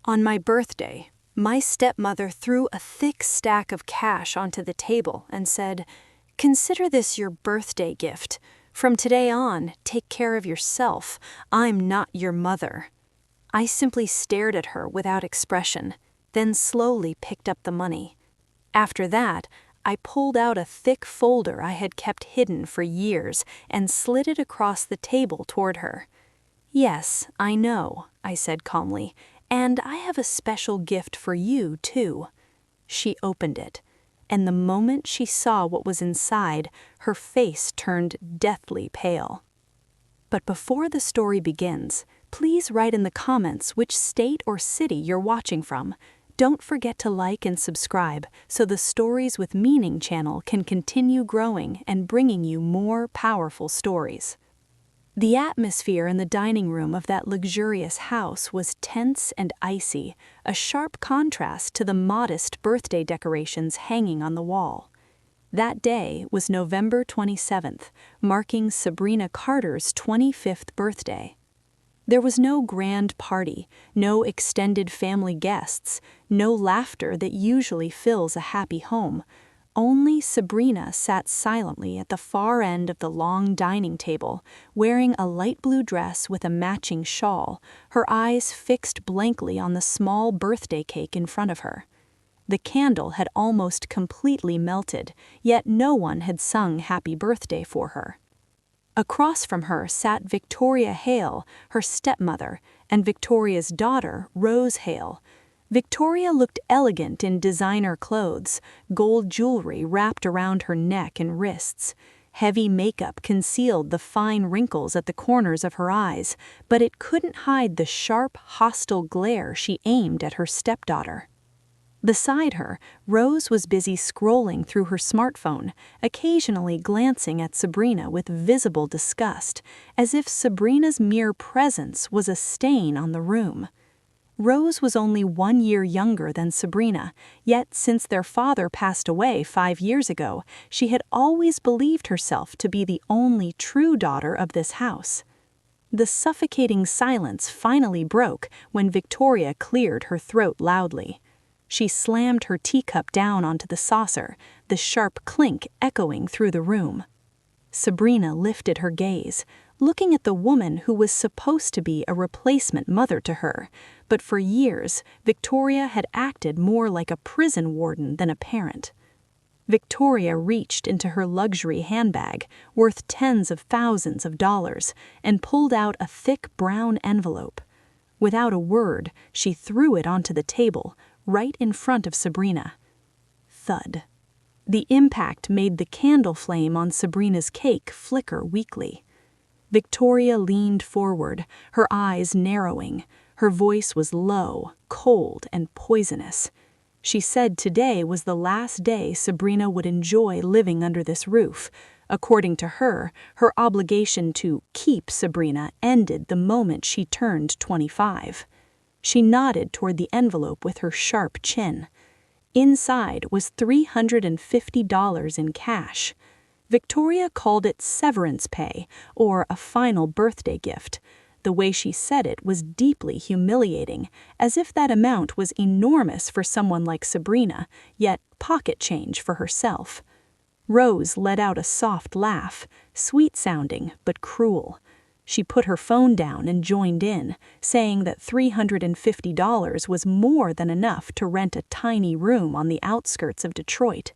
On my birthday, my stepmother threw a thick stack of cash onto the table and said, "Consider this your birthday gift. From today on, take care of yourself. I'm not your mother." I simply stared at her without expression, then slowly picked up the money. After that, I pulled out a thick folder I had kept hidden for years and slid it across the table toward her. "Yes, I know," I said calmly, "and I have a special gift for you, too." She opened it, and the moment she saw what was inside, her face turned deathly pale. But before the story begins, please write in the comments which state or city you're watching from. Don't forget to like and subscribe so the Stories with Meaning channel can continue growing and bringing you more powerful stories. The atmosphere in the dining room of that luxurious house was tense and icy, a sharp contrast to the modest birthday decorations hanging on the wall. That day was November 27th, marking Sabrina Carter's 25th birthday. There was no grand party, no extended family guests, no laughter that usually fills a happy home. Only Sabrina sat silently at the far end of the long dining table, wearing a light blue dress with a matching shawl, her eyes fixed blankly on the small birthday cake in front of her. The candle had almost completely melted, yet no one had sung happy birthday for her. Across from her sat Victoria Hale, her stepmother, and Victoria's daughter, Rose Hale. Victoria looked elegant in designer clothes, gold jewelry wrapped around her neck and wrists. Heavy makeup concealed the fine wrinkles at the corners of her eyes, but it couldn't hide the sharp, hostile glare she aimed at her stepdaughter. Beside her, Rose was busy scrolling through her smartphone, occasionally glancing at Sabrina with visible disgust, as if Sabrina's mere presence was a stain on the room. Rose was only 1 year younger than Sabrina, yet since their father passed away 5 years ago, she had always believed herself to be the only true daughter of this house. The suffocating silence finally broke when Victoria cleared her throat loudly. She slammed her teacup down onto the saucer, the sharp clink echoing through the room. Sabrina lifted her gaze, looking at the woman who was supposed to be a replacement mother to her, but for years Victoria had acted more like a prison warden than a parent. Victoria reached into her luxury handbag, worth tens of thousands of dollars, and pulled out a thick brown envelope. Without a word, she threw it onto the table, right in front of Sabrina. Thud. The impact made the candle flame on Sabrina's cake flicker weakly. Victoria leaned forward, her eyes narrowing. Her voice was low, cold, and poisonous. She said today was the last day Sabrina would enjoy living under this roof. According to her, her obligation to keep Sabrina ended the moment she turned 25. She nodded toward the envelope with her sharp chin. Inside was $350 in cash. Victoria called it severance pay, or a final birthday gift. The way she said it was deeply humiliating, as if that amount was enormous for someone like Sabrina, yet pocket change for herself. Rose let out a soft laugh, sweet-sounding but cruel. She put her phone down and joined in, saying that $350 was more than enough to rent a tiny room on the outskirts of Detroit.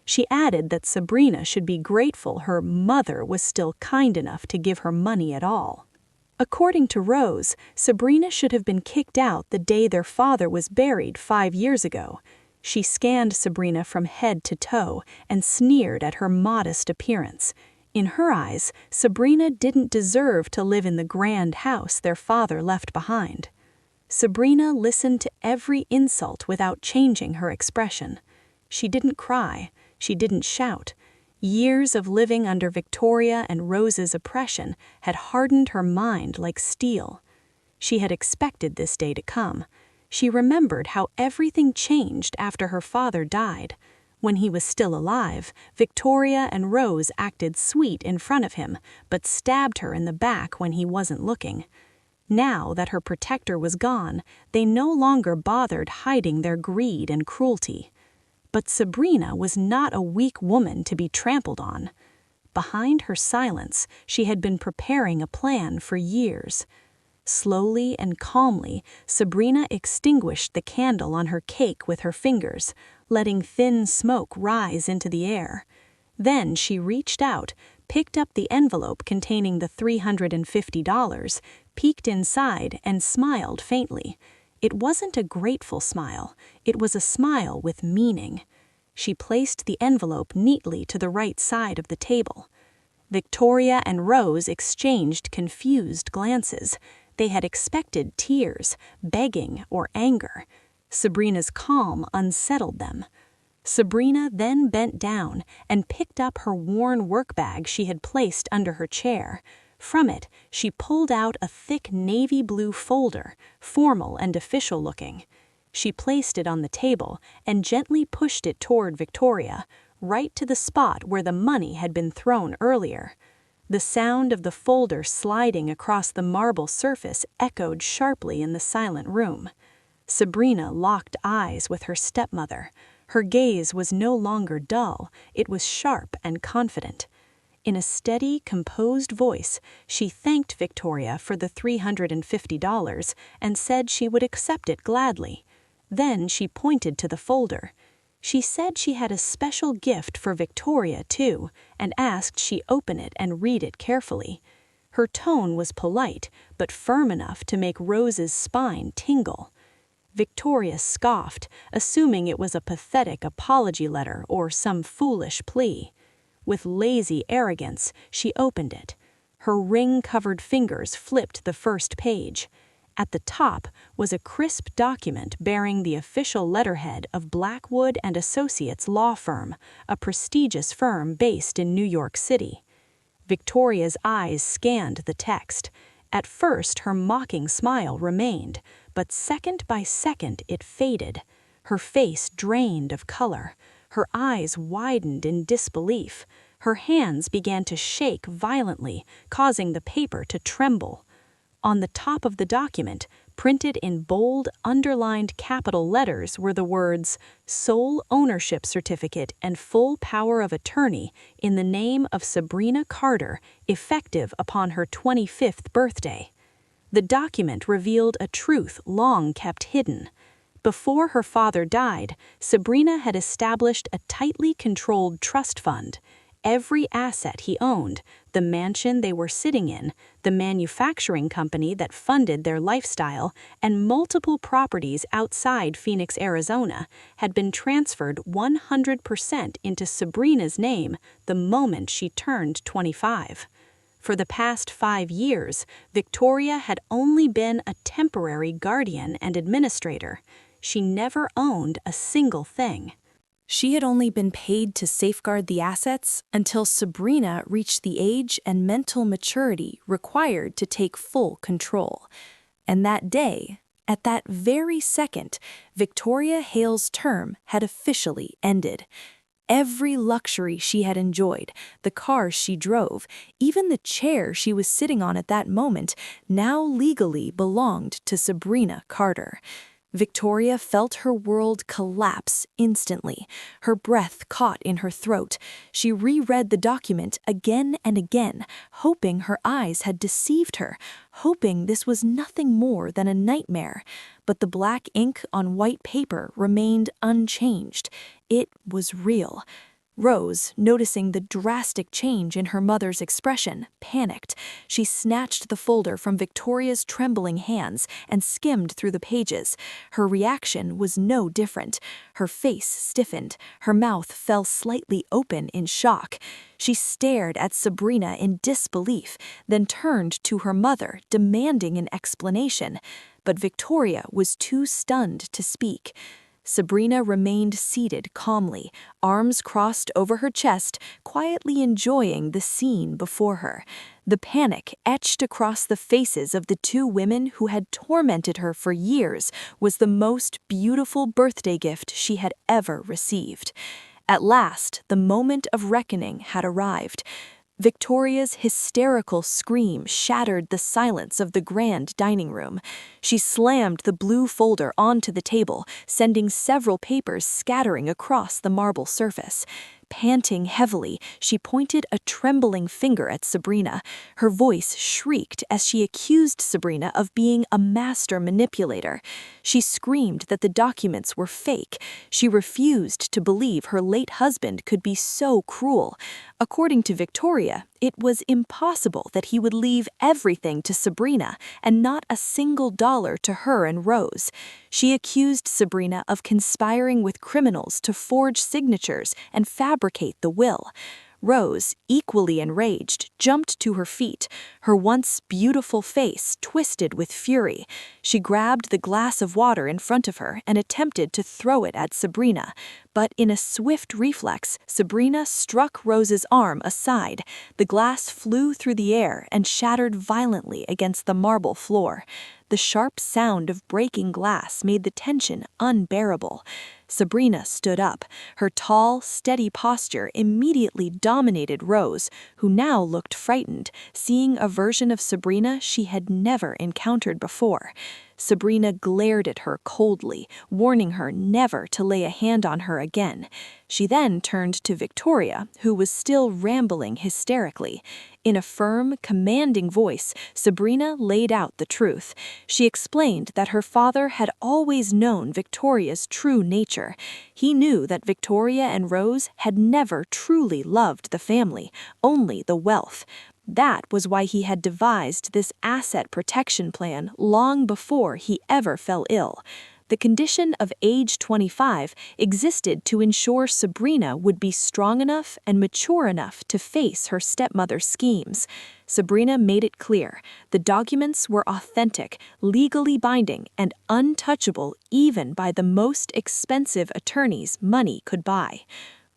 She added that Sabrina should be grateful her mother was still kind enough to give her money at all. According to Rose, Sabrina should have been kicked out the day their father was buried 5 years ago. She scanned Sabrina from head to toe and sneered at her modest appearance. In her eyes, Sabrina didn't deserve to live in the grand house their father left behind. Sabrina listened to every insult without changing her expression. She didn't cry. She didn't shout. Years of living under Victoria and Rose's oppression had hardened her mind like steel. She had expected this day to come. She remembered how everything changed after her father died. When he was still alive, Victoria and Rose acted sweet in front of him, but stabbed her in the back when he wasn't looking. Now that her protector was gone, they no longer bothered hiding their greed and cruelty. But Sabrina was not a weak woman to be trampled on. Behind her silence, she had been preparing a plan for years. Slowly and calmly, Sabrina extinguished the candle on her cake with her fingers, letting thin smoke rise into the air. Then she reached out, picked up the envelope containing the $350, peeked inside, and smiled faintly. It wasn't a grateful smile, it was a smile with meaning. She placed the envelope neatly to the right side of the table. Victoria and Rose exchanged confused glances. They had expected tears, begging, or anger. Sabrina's calm unsettled them. Sabrina then bent down and picked up her worn workbag she had placed under her chair. From it, she pulled out a thick navy blue folder, formal and official-looking. She placed it on the table and gently pushed it toward Victoria, right to the spot where the money had been thrown earlier. The sound of the folder sliding across the marble surface echoed sharply in the silent room. Sabrina locked eyes with her stepmother. Her gaze was no longer dull, it was sharp and confident. In a steady, composed voice, she thanked Victoria for the $350 and said she would accept it gladly. Then she pointed to the folder. She said she had a special gift for Victoria, too, and asked she open it and read it carefully. Her tone was polite, but firm enough to make Rose's spine tingle. Victoria scoffed, assuming it was a pathetic apology letter or some foolish plea. With lazy arrogance, she opened it. Her ring-covered fingers flipped the first page. At the top was a crisp document bearing the official letterhead of Blackwood and Associates law firm, a prestigious firm based in New York City. Victoria's eyes scanned the text. At first, her mocking smile remained, but second by second it faded. Her face drained of color. Her eyes widened in disbelief. Her hands began to shake violently, causing the paper to tremble. On the top of the document, printed in bold, underlined capital letters, were the words, "Sole Ownership Certificate and Full Power of Attorney in the name of Sabrina Carter, effective upon her 25th birthday." The document revealed a truth long kept hidden. Before her father died, Sabrina had established a tightly controlled trust fund. Every asset he owned, the mansion they were sitting in, the manufacturing company that funded their lifestyle, and multiple properties outside Phoenix, Arizona, had been transferred 100% into Sabrina's name the moment she turned 25. For the past 5 years, Victoria had only been a temporary guardian and administrator. She never owned a single thing. She had only been paid to safeguard the assets until Sabrina reached the age and mental maturity required to take full control. And that day, at that very second, Victoria Hale's term had officially ended. Every luxury she had enjoyed, the cars she drove, even the chair she was sitting on at that moment, now legally belonged to Sabrina Carter. Victoria felt her world collapse instantly. Her breath caught in her throat. She reread the document again and again, hoping her eyes had deceived her, hoping this was nothing more than a nightmare. But the black ink on white paper remained unchanged. It was real. Rose, noticing the drastic change in her mother's expression, panicked. She snatched the folder from Victoria's trembling hands and skimmed through the pages. Her reaction was no different. Her face stiffened. Her mouth fell slightly open in shock. She stared at Sabrina in disbelief, then turned to her mother, demanding an explanation. But Victoria was too stunned to speak. Sabrina remained seated calmly, arms crossed over her chest, quietly enjoying the scene before her. The panic etched across the faces of the two women who had tormented her for years was the most beautiful birthday gift she had ever received. At last, the moment of reckoning had arrived. Victoria's hysterical scream shattered the silence of the grand dining room. She slammed the blue folder onto the table, sending several papers scattering across the marble surface. Panting heavily, she pointed a trembling finger at Sabrina. Her voice shrieked as she accused Sabrina of being a master manipulator. She screamed that the documents were fake. She refused to believe her late husband could be so cruel. According to Victoria, it was impossible that he would leave everything to Sabrina and not a single dollar to her and Rose. She accused Sabrina of conspiring with criminals to forge signatures and fabricate the will. Rose, equally enraged, jumped to her feet, her once beautiful face twisted with fury. She grabbed the glass of water in front of her and attempted to throw it at Sabrina. But in a swift reflex, Sabrina struck Rose's arm aside. The glass flew through the air and shattered violently against the marble floor. The sharp sound of breaking glass made the tension unbearable. Sabrina stood up. Her tall, steady posture immediately dominated Rose, who now looked frightened, seeing a version of Sabrina she had never encountered before. Sabrina glared at her coldly, warning her never to lay a hand on her again. She then turned to Victoria, who was still rambling hysterically. In a firm, commanding voice, Sabrina laid out the truth. She explained that her father had always known Victoria's true nature. He knew that Victoria and Rose had never truly loved the family, only the wealth. That was why he had devised this asset protection plan long before he ever fell ill. The condition of age 25 existed to ensure Sabrina would be strong enough and mature enough to face her stepmother's schemes. Sabrina made it clear the documents were authentic, legally binding, and untouchable even by the most expensive attorneys money could buy.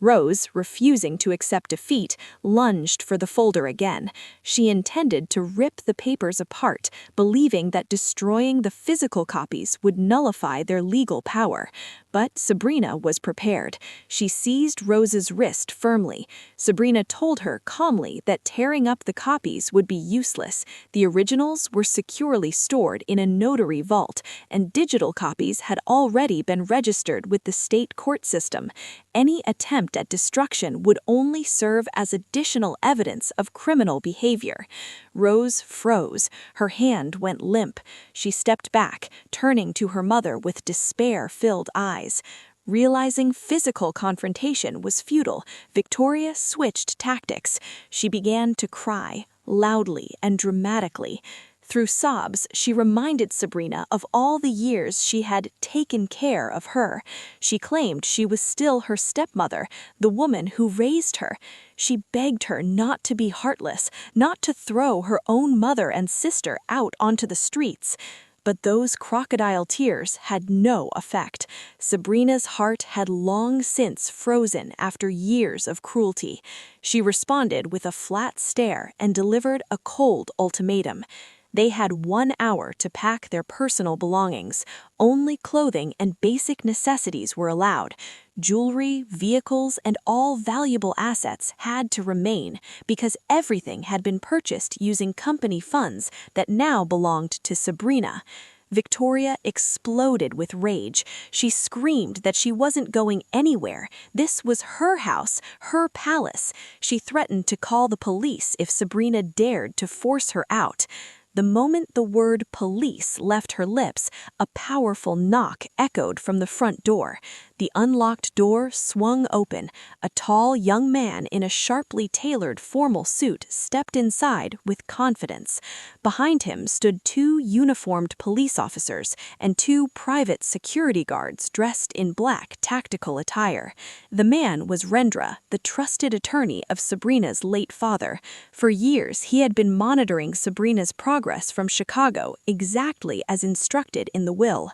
Rose, refusing to accept defeat, lunged for the folder again. She intended to rip the papers apart, believing that destroying the physical copies would nullify their legal power. But Sabrina was prepared. She seized Rose's wrist firmly. Sabrina told her calmly that tearing up the copies would be useless. The originals were securely stored in a notary vault, and digital copies had already been registered with the state court system. Any attempt at destruction would only serve as additional evidence of criminal behavior. Rose froze. Her hand went limp. She stepped back, turning to her mother with despair-filled eyes. Realizing physical confrontation was futile, Victoria switched tactics. She began to cry, loudly and dramatically. Through sobs, she reminded Sabrina of all the years she had taken care of her. She claimed she was still her stepmother, the woman who raised her. She begged her not to be heartless, not to throw her own mother and sister out onto the streets. But those crocodile tears had no effect. Sabrina's heart had long since frozen after years of cruelty. She responded with a flat stare and delivered a cold ultimatum. They had 1 hour to pack their personal belongings. Only clothing and basic necessities were allowed. Jewelry, vehicles, and all valuable assets had to remain because everything had been purchased using company funds that now belonged to Sabrina. Victoria exploded with rage. She screamed that she wasn't going anywhere. This was her house, her palace. She threatened to call the police if Sabrina dared to force her out. The moment the word police left her lips, a powerful knock echoed from the front door. The unlocked door swung open. A tall young man in a sharply tailored formal suit stepped inside with confidence. Behind him stood 2 uniformed police officers and 2 private security guards dressed in black tactical attire. The man was Rendra, the trusted attorney of Sabrina's late father. For years, he had been monitoring Sabrina's progress from Chicago exactly as instructed in the will.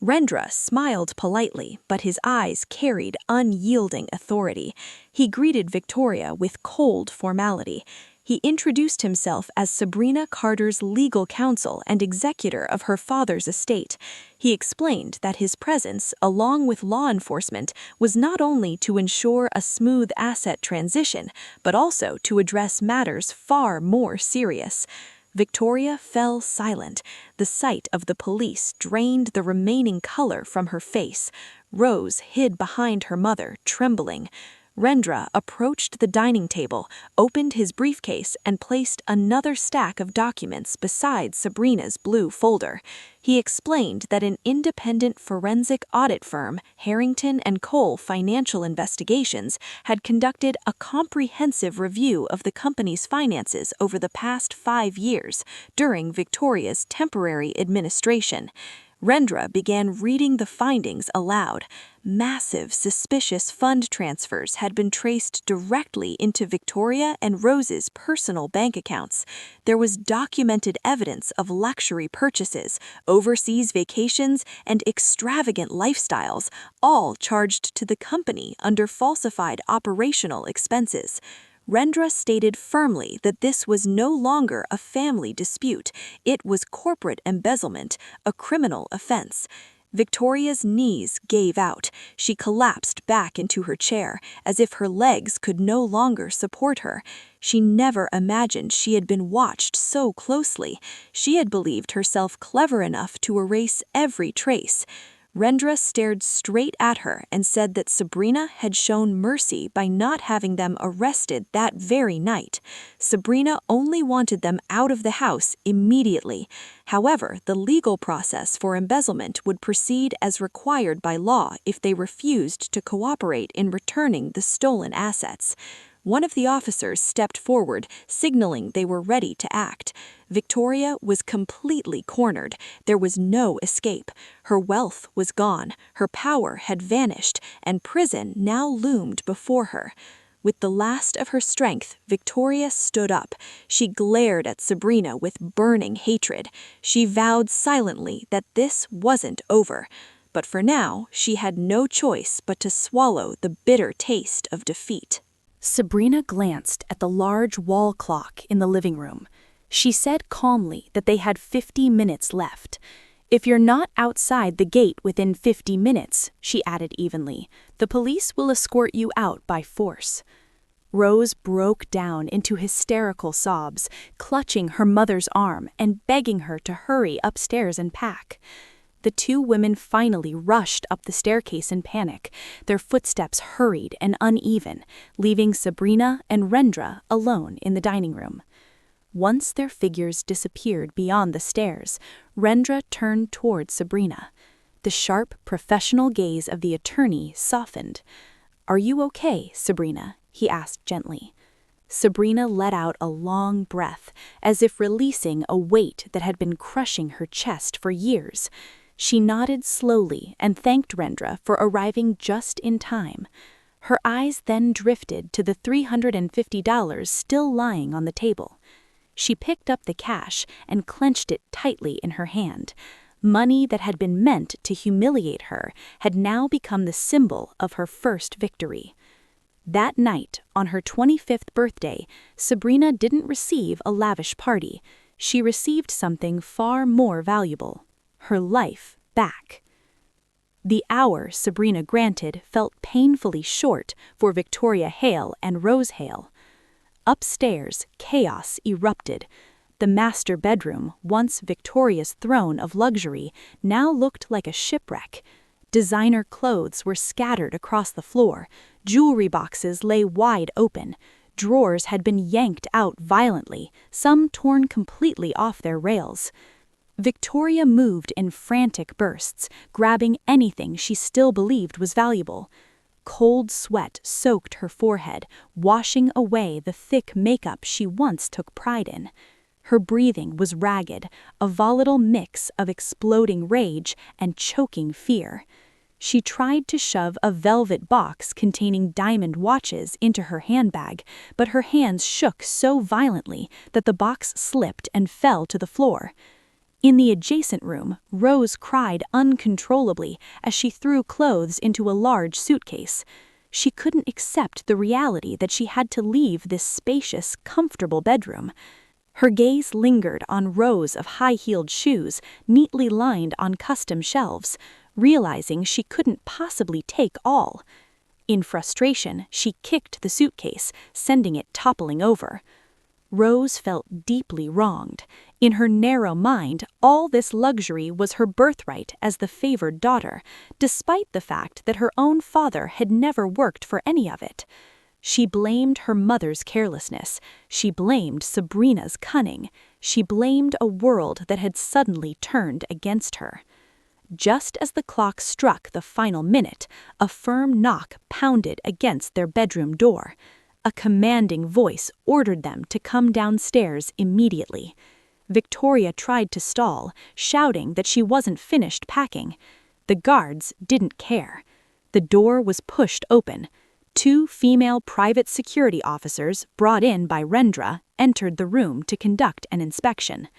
Rendra smiled politely, but his eyes carried unyielding authority. He greeted Victoria with cold formality. He introduced himself as Sabrina Carter's legal counsel and executor of her father's estate. He explained that his presence, along with law enforcement, was not only to ensure a smooth asset transition, but also to address matters far more serious. Victoria fell silent. The sight of the police drained the remaining color from her face. Rose hid behind her mother, trembling. Rendra approached the dining table, opened his briefcase, and placed another stack of documents beside Sabrina's blue folder. He explained that an independent forensic audit firm, Harrington and Cole Financial Investigations, had conducted a comprehensive review of the company's finances over the past 5 years during Victoria's temporary administration. Rendra began reading the findings aloud. Massive, suspicious fund transfers had been traced directly into Victoria and Rose's personal bank accounts. There was documented evidence of luxury purchases, overseas vacations, and extravagant lifestyles, all charged to the company under falsified operational expenses. Rendra stated firmly that this was no longer a family dispute. It was corporate embezzlement, a criminal offense. Victoria's knees gave out. She collapsed back into her chair, as if her legs could no longer support her. She never imagined she had been watched so closely. She had believed herself clever enough to erase every trace. Rendra stared straight at her and said that Sabrina had shown mercy by not having them arrested that very night. Sabrina only wanted them out of the house immediately. However, the legal process for embezzlement would proceed as required by law if they refused to cooperate in returning the stolen assets. One of the officers stepped forward, signaling they were ready to act. Victoria was completely cornered. There was no escape. Her wealth was gone, her power had vanished, and prison now loomed before her. With the last of her strength, Victoria stood up. She glared at Sabrina with burning hatred. She vowed silently that this wasn't over. But for now, she had no choice but to swallow the bitter taste of defeat. Sabrina glanced at the large wall clock in the living room. She said calmly that they had 50 minutes left. "If you're not outside the gate within 50 minutes," she added evenly, "the police will escort you out by force." Rose broke down into hysterical sobs, clutching her mother's arm and begging her to hurry upstairs and pack. The two women finally rushed up the staircase in panic. Their footsteps hurried and uneven, leaving Sabrina and Rendra alone in the dining room. Once their figures disappeared beyond the stairs, Rendra turned toward Sabrina. The sharp, professional gaze of the attorney softened. "Are you okay, Sabrina?" he asked gently. Sabrina let out a long breath, as if releasing a weight that had been crushing her chest for years. She nodded slowly and thanked Rendra for arriving just in time. Her eyes then drifted to the $350 still lying on the table. She picked up the cash and clenched it tightly in her hand. Money that had been meant to humiliate her had now become the symbol of her first victory. That night, on her 25th birthday, Sabrina didn't receive a lavish party. She received something far more valuable: her life back. The hour Sabrina granted felt painfully short for Victoria Hale and Rose Hale. Upstairs, chaos erupted. The master bedroom, once Victoria's throne of luxury, now looked like a shipwreck. Designer clothes were scattered across the floor. Jewelry boxes lay wide open. Drawers had been yanked out violently, some torn completely off their rails. Victoria moved in frantic bursts, grabbing anything she still believed was valuable. Cold sweat soaked her forehead, washing away the thick makeup she once took pride in. Her breathing was ragged, a volatile mix of exploding rage and choking fear. She tried to shove a velvet box containing diamond watches into her handbag, but her hands shook so violently that the box slipped and fell to the floor. In the adjacent room, Rose cried uncontrollably as she threw clothes into a large suitcase. she couldn't accept the reality that she had to leave this spacious, comfortable bedroom. Her gaze lingered on rows of high-heeled shoes neatly lined on custom shelves, realizing she couldn't possibly take all. In frustration, she kicked the suitcase, sending it toppling over. Rose felt deeply wronged. In her narrow mind, all this luxury was her birthright as the favored daughter, despite the fact that her own father had never worked for any of it. She blamed her mother's carelessness. She blamed Sabrina's cunning. She blamed a world that had suddenly turned against her. Just as the clock struck the final minute, a firm knock pounded against their bedroom door. A commanding voice ordered them to come downstairs immediately. Victoria tried to stall, shouting that she wasn't finished packing. The guards didn't care. The door was pushed open. 2 female private security officers, brought in by Rendra, entered the room to conduct an inspection.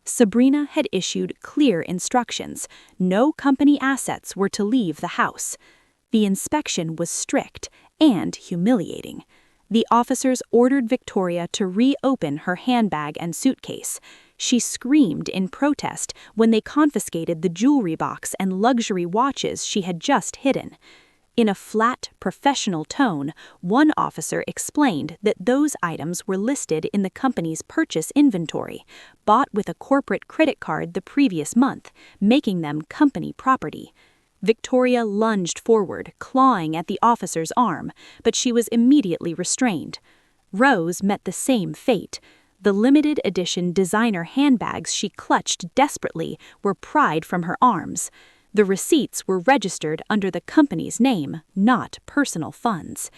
Sabrina had issued clear instructions. No company assets were to leave the house. The inspection was strict and humiliating. The officers ordered Victoria to reopen her handbag and suitcase. She screamed in protest when they confiscated the jewelry box and luxury watches she had just hidden. In a flat, professional tone, one officer explained that those items were listed in the company's purchase inventory, bought with a corporate credit card the previous month, making them company property. Victoria lunged forward, clawing at the officer's arm, but she was immediately restrained. Rose met the same fate. The limited edition designer handbags she clutched desperately were pried from her arms. The receipts were registered under the company's name, not personal funds.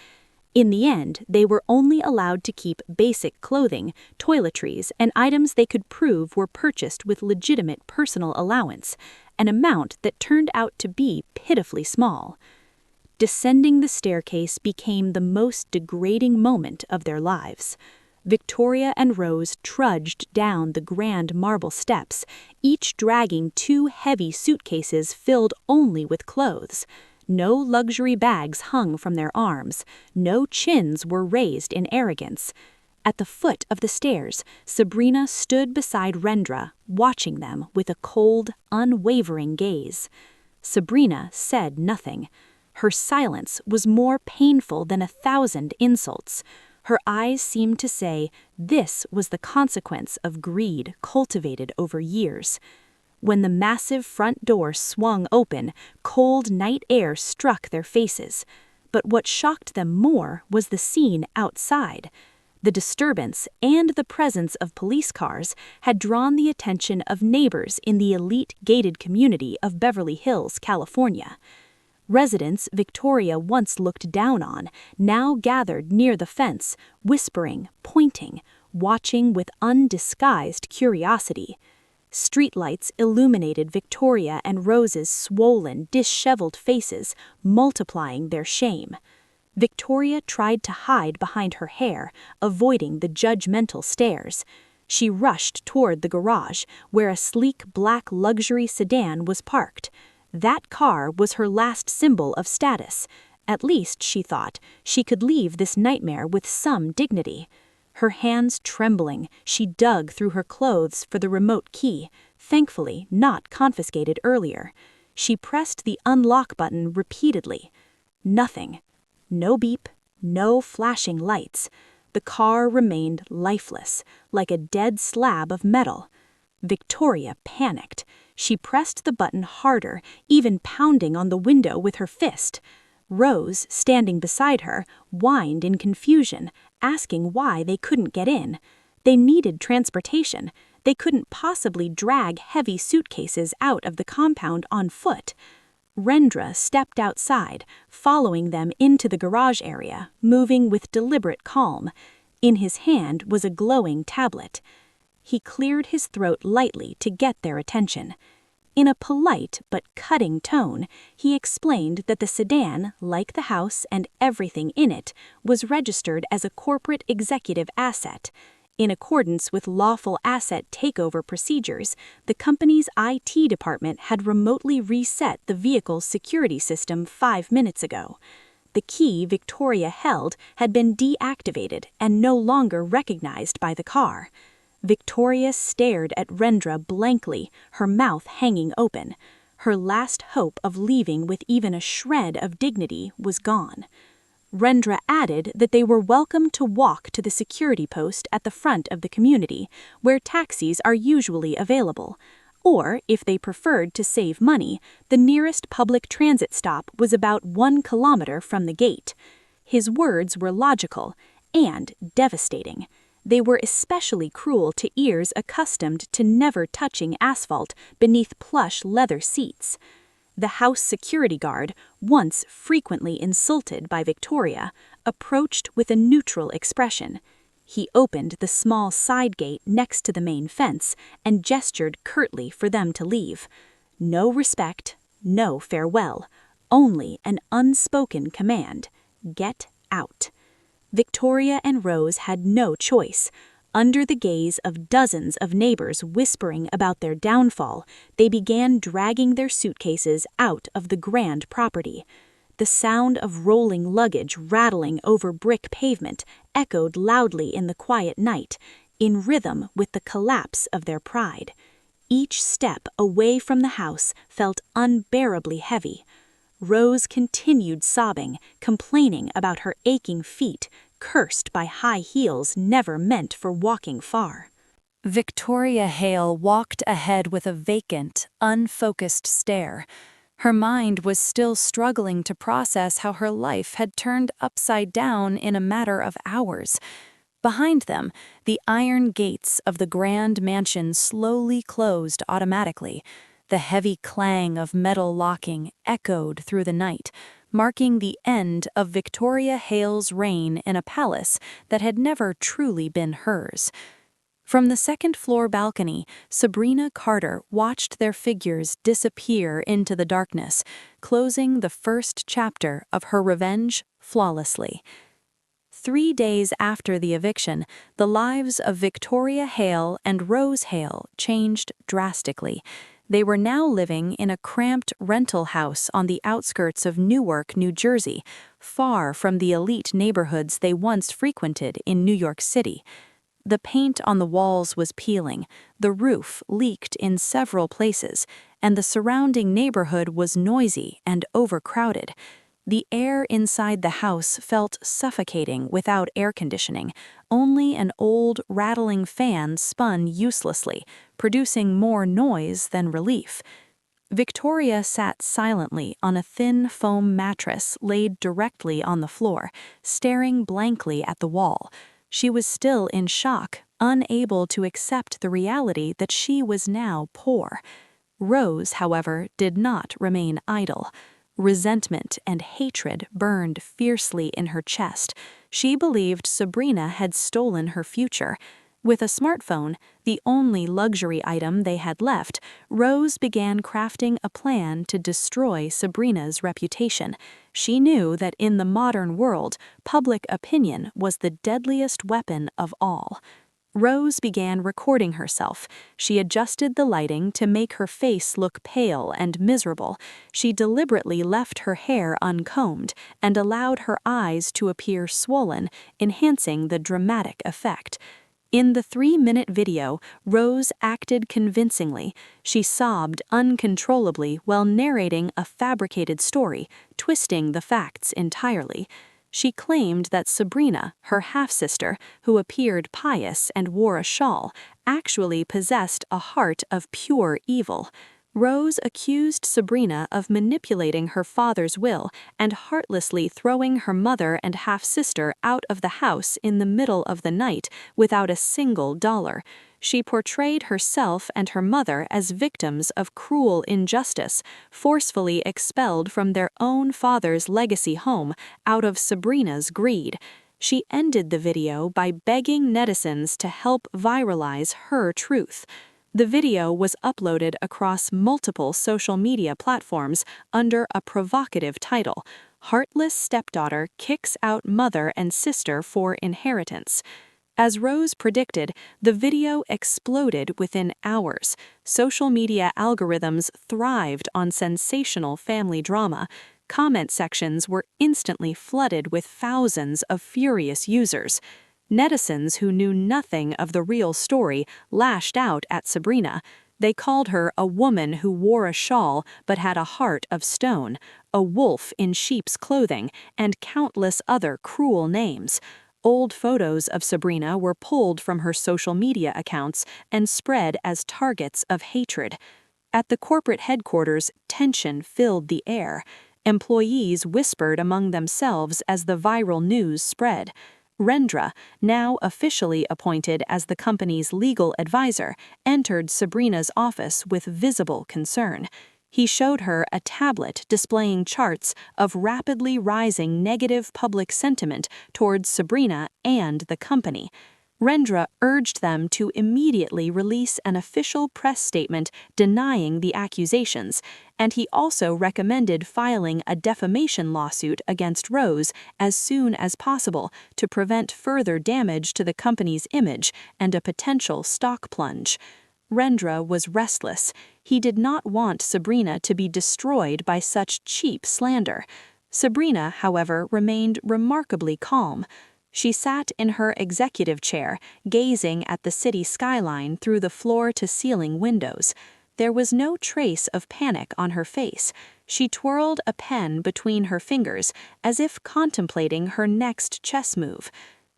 In the end, they were only allowed to keep basic clothing, toiletries, and items they could prove were purchased with legitimate personal allowance, an amount that turned out to be pitifully small. Descending the staircase became the most degrading moment of their lives. Victoria and Rose trudged down the grand marble steps, each dragging 2 heavy suitcases filled only with clothes. No luxury bags hung from their arms. No chins were raised in arrogance. At the foot of the stairs, Sabrina stood beside Rendra, watching them with a cold, unwavering gaze. Sabrina said nothing. Her silence was more painful than 1,000 insults. Her eyes seemed to say this was the consequence of greed cultivated over years. When the massive front door swung open, cold night air struck their faces. But what shocked them more was the scene outside. The disturbance and the presence of police cars had drawn the attention of neighbors in the elite gated community of Beverly Hills, California. Residents Victoria once looked down on now gathered near the fence, whispering, pointing, watching with undisguised curiosity. Streetlights illuminated Victoria and Rose's swollen, disheveled faces, multiplying their shame. Victoria tried to hide behind her hair, avoiding the judgmental stares. She rushed toward the garage, where a sleek black luxury sedan was parked. That car was her last symbol of status. At least, she thought, she could leave this nightmare with some dignity. Her hands trembling, she dug through her clothes for the remote key, thankfully not confiscated earlier. She pressed the unlock button repeatedly. Nothing. No beep, no flashing lights. The car remained lifeless, like a dead slab of metal. Victoria panicked. She pressed the button harder, even pounding on the window with her fist. Rose, standing beside her, whined in confusion, asking why they couldn't get in. They needed transportation. They couldn't possibly drag heavy suitcases out of the compound on foot. Rendra stepped outside, following them into the garage area, moving with deliberate calm. In his hand was a glowing tablet. He cleared his throat lightly to get their attention. In a polite but cutting tone, he explained that the sedan, like the house and everything in it, was registered as a corporate executive asset. In accordance with lawful asset takeover procedures, the company's IT department had remotely reset the vehicle's security system 5 minutes ago. The key Victoria held had been deactivated and no longer recognized by the car. Victoria stared at Rendra blankly, her mouth hanging open. Her last hope of leaving with even a shred of dignity was gone. Rendra added that they were welcome to walk to the security post at the front of the community, where taxis are usually available. Or, if they preferred to save money, the nearest public transit stop was about 1 kilometer from the gate. His words were logical and devastating. They were especially cruel to ears accustomed to never touching asphalt beneath plush leather seats. The house security guard, once frequently insulted by Victoria, approached with a neutral expression. He opened the small side gate next to the main fence and gestured curtly for them to leave. No respect, no farewell, only an unspoken command: get out. Victoria and Rose had no choice. Under the gaze of dozens of neighbors whispering about their downfall, they began dragging their suitcases out of the grand property. The sound of rolling luggage rattling over brick pavement echoed loudly in the quiet night, in rhythm with the collapse of their pride. Each step away from the house felt unbearably heavy. Rose continued sobbing, complaining about her aching feet, cursed by high heels never meant for walking far. Victoria Hale walked ahead with a vacant, unfocused stare. Her mind was still struggling to process how her life had turned upside down in a matter of hours. Behind them, the iron gates of the grand mansion slowly closed automatically. The heavy clang of metal locking echoed through the night, marking the end of Victoria Hale's reign in a palace that had never truly been hers. From the second-floor balcony, Sabrina Carter watched their figures disappear into the darkness, closing the first chapter of her revenge flawlessly. 3 days after the eviction, the lives of Victoria Hale and Rose Hale changed drastically. They were now living in a cramped rental house on the outskirts of Newark, New Jersey, far from the elite neighborhoods they once frequented in New York City. The paint on the walls was peeling, the roof leaked in several places, and the surrounding neighborhood was noisy and overcrowded. The air inside the house felt suffocating without air conditioning. Only an old, rattling fan spun uselessly, producing more noise than relief. Victoria sat silently on a thin foam mattress laid directly on the floor, staring blankly at the wall. She was still in shock, unable to accept the reality that she was now poor. Rose, however, did not remain idle. Resentment and hatred burned fiercely in her chest. She believed Sabrina had stolen her future. With a smartphone, the only luxury item they had left, Rose began crafting a plan to destroy Sabrina's reputation. She knew that in the modern world, public opinion was the deadliest weapon of all. Rose began recording herself. She adjusted the lighting to make her face look pale and miserable. She deliberately left her hair uncombed and allowed her eyes to appear swollen, enhancing the dramatic effect. In the 3-minute video, Rose acted convincingly. She sobbed uncontrollably while narrating a fabricated story, twisting the facts entirely. She claimed that Sabrina, her half-sister, who appeared pious and wore a shawl, actually possessed a heart of pure evil. Rose accused Sabrina of manipulating her father's will and heartlessly throwing her mother and half-sister out of the house in the middle of the night without a single dollar. She portrayed herself and her mother as victims of cruel injustice, forcefully expelled from their own father's legacy home out of Sabrina's greed. She ended the video by begging netizens to help viralize her truth. The video was uploaded across multiple social media platforms under a provocative title: "Heartless Stepdaughter Kicks Out Mother and Sister for Inheritance." As Rose predicted, the video exploded within hours. Social media algorithms thrived on sensational family drama. Comment sections were instantly flooded with thousands of furious users. Netizens who knew nothing of the real story lashed out at Sabrina. They called her a woman who wore a shawl but had a heart of stone, a wolf in sheep's clothing, and countless other cruel names. Old photos of Sabrina were pulled from her social media accounts and spread as targets of hatred. At the corporate headquarters, tension filled the air. Employees whispered among themselves as the viral news spread. Rendra, now officially appointed as the company's legal advisor, entered Sabrina's office with visible concern. He showed her a tablet displaying charts of rapidly rising negative public sentiment towards Sabrina and the company. Rendra urged them to immediately release an official press statement denying the accusations, and he also recommended filing a defamation lawsuit against Rose as soon as possible to prevent further damage to the company's image and a potential stock plunge. Rendra was restless. He did not want Sabrina to be destroyed by such cheap slander. Sabrina, however, remained remarkably calm. She sat in her executive chair, gazing at the city skyline through the floor-to-ceiling windows. There was no trace of panic on her face. She twirled a pen between her fingers, as if contemplating her next chess move.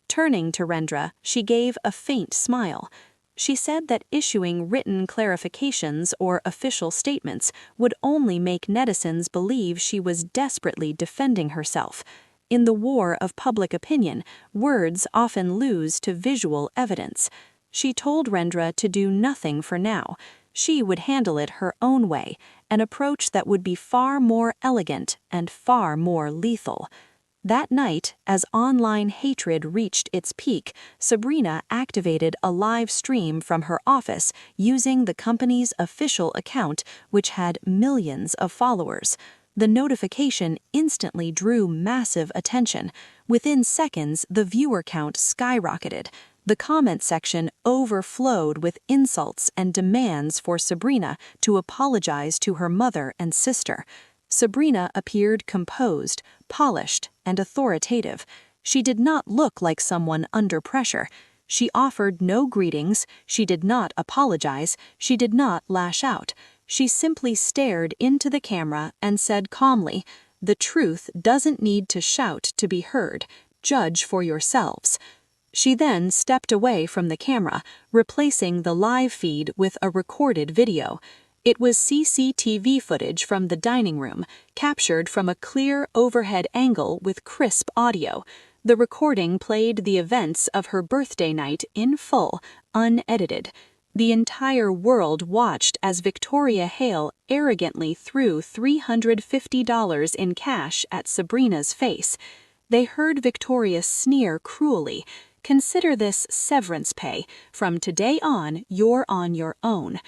Turning to Rendra, she gave a faint smile. She said that issuing written clarifications or official statements would only make netizens believe she was desperately defending herself. In the war of public opinion, words often lose to visual evidence. She told Rendra to do nothing for now. She would handle it her own way, an approach that would be far more elegant and far more lethal. That night, as online hatred reached its peak, Sabrina activated a live stream from her office using the company's official account, which had millions of followers. The notification instantly drew massive attention. Within seconds, the viewer count skyrocketed. The comment section overflowed with insults and demands for Sabrina to apologize to her mother and sister. Sabrina appeared composed, polished, and authoritative. She did not look like someone under pressure. She offered no greetings, she did not apologize, she did not lash out. She simply stared into the camera and said calmly, "The truth doesn't need to shout to be heard. Judge for yourselves." She then stepped away from the camera, replacing the live feed with a recorded video. It was CCTV footage from the dining room, captured from a clear overhead angle with crisp audio. The recording played the events of her birthday night in full, unedited. The entire world watched as Victoria Hale arrogantly threw $350 in cash at Sabrina's face. They heard Victoria sneer cruelly, "Consider this severance pay. From today on, you're on your own."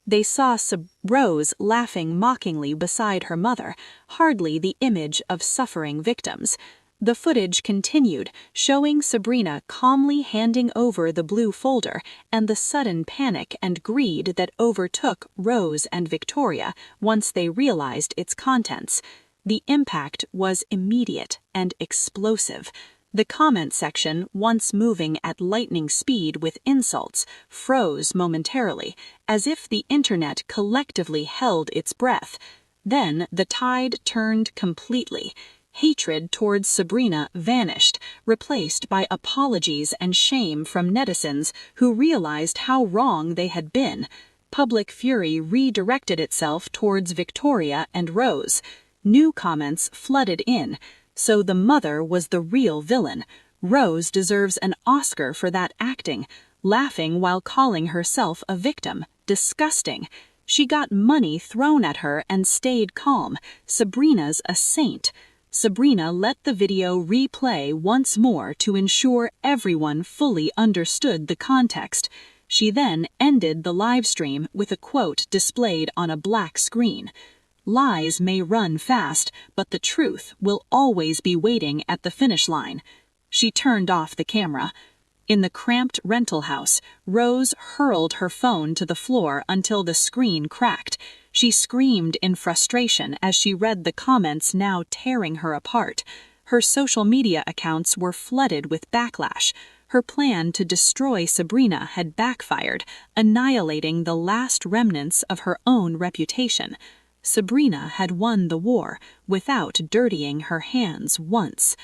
They saw Rose laughing mockingly beside her mother, hardly the image of suffering victims. The footage continued, showing Sabrina calmly handing over the blue folder and the sudden panic and greed that overtook Rose and Victoria once they realized its contents. The impact was immediate and explosive. The comment section, once moving at lightning speed with insults, froze momentarily, as if the internet collectively held its breath. Then the tide turned completely. Hatred towards Sabrina vanished, replaced by apologies and shame from netizens who realized how wrong they had been. Public fury redirected itself towards Victoria and Rose. New comments flooded in. So the mother was the real villain. Rose deserves an Oscar for that acting. Laughing while calling herself a victim. Disgusting. She got money thrown at her and stayed calm. Sabrina's a saint. Sabrina let the video replay once more to ensure everyone fully understood the context. She then ended the live stream with a quote displayed on a black screen. "Lies may run fast, but the truth will always be waiting at the finish line." She turned off the camera. In the cramped rental house, Rose hurled her phone to the floor until the screen cracked. She screamed in frustration as she read the comments now tearing her apart. Her social media accounts were flooded with backlash. Her plan to destroy Sabrina had backfired, annihilating the last remnants of her own reputation. Sabrina had won the war without dirtying her hands once.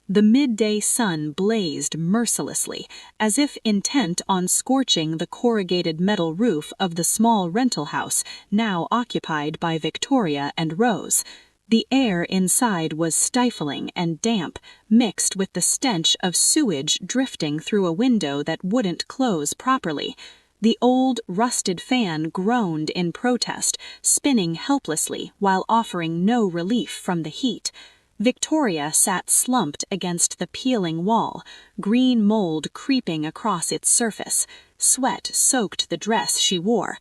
The midday sun blazed mercilessly, as if intent on scorching the corrugated metal roof of the small rental house now occupied by Victoria and Rose. The air inside was stifling and damp, mixed with the stench of sewage drifting through a window that wouldn't close properly. The old, rusted fan groaned in protest, spinning helplessly while offering no relief from the heat. Victoria sat slumped against the peeling wall, green mold creeping across its surface. Sweat soaked the dress she wore.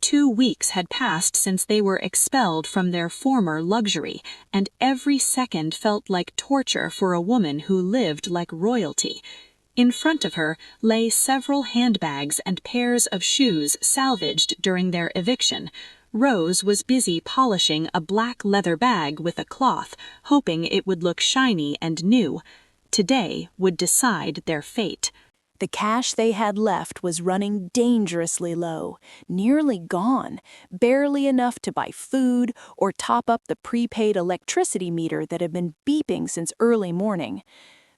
2 weeks had passed since they were expelled from their former luxury, and every second felt like torture for a woman who lived like royalty. In front of her lay several handbags and pairs of shoes salvaged during their eviction. Rose was busy polishing a black leather bag with a cloth, hoping it would look shiny and new. Today would decide their fate. The cash they had left was running dangerously low, nearly gone, barely enough to buy food or top up the prepaid electricity meter that had been beeping since early morning.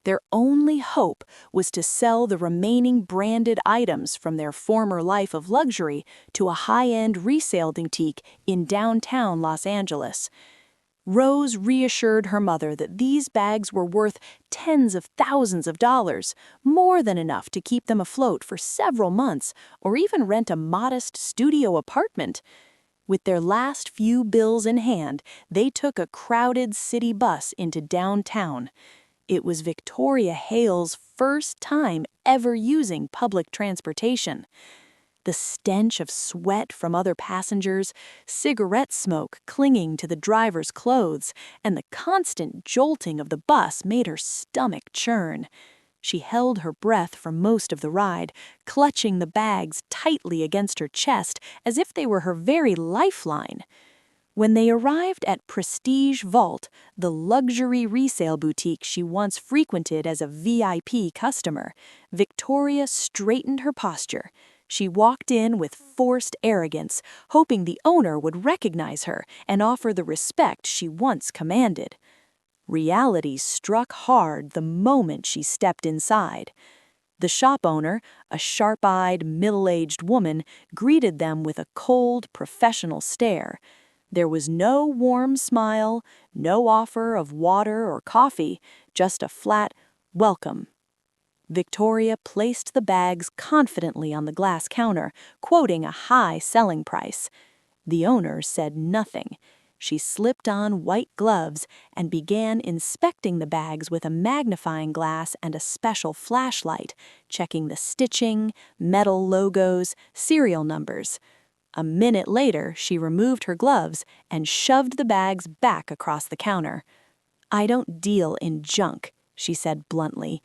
Their only hope was to sell the remaining branded items from their former life of luxury to a high-end resale boutique in downtown Los Angeles. Rose reassured her mother that these bags were worth tens of thousands of dollars, more than enough to keep them afloat for several months or even rent a modest studio apartment. With their last few bills in hand, they took a crowded city bus into downtown. It was Victoria Hale's first time ever using public transportation. The stench of sweat from other passengers, cigarette smoke clinging to the driver's clothes, and the constant jolting of the bus made her stomach churn. She held her breath for most of the ride, clutching the bags tightly against her chest as if they were her very lifeline. When they arrived at Prestige Vault, the luxury resale boutique she once frequented as a VIP customer, Victoria straightened her posture. She walked in with forced arrogance, hoping the owner would recognize her and offer the respect she once commanded. Reality struck hard the moment she stepped inside. The shop owner, a sharp-eyed, middle-aged woman, greeted them with a cold, professional stare. There was no warm smile, no offer of water or coffee, just a flat welcome. Victoria placed the bags confidently on the glass counter, quoting a high selling price. The owner said nothing. She slipped on white gloves and began inspecting the bags with a magnifying glass and a special flashlight, checking the stitching, metal logos, serial numbers. A minute later, she removed her gloves and shoved the bags back across the counter. "I don't deal in junk," she said bluntly.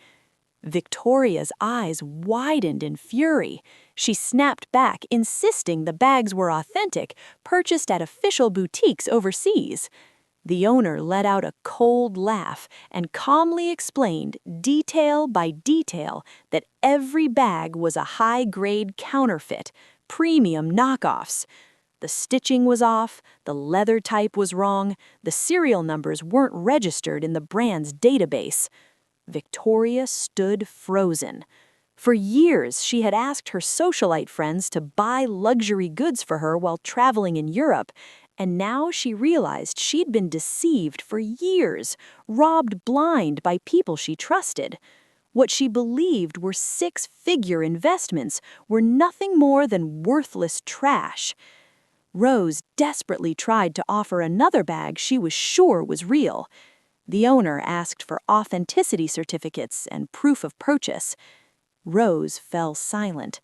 Victoria's eyes widened in fury. She snapped back, insisting the bags were authentic, purchased at official boutiques overseas. The owner let out a cold laugh and calmly explained, detail by detail, that every bag was a high-grade counterfeit, premium knockoffs. The stitching was off, the leather type was wrong, the serial numbers weren't registered in the brand's database. Victoria stood frozen. For years, she had asked her socialite friends to buy luxury goods for her while traveling in Europe, and now she realized she'd been deceived for years, robbed blind by people she trusted. What she believed were six-figure investments were nothing more than worthless trash. Rose desperately tried to offer another bag she was sure was real. The owner asked for authenticity certificates and proof of purchase. Rose fell silent.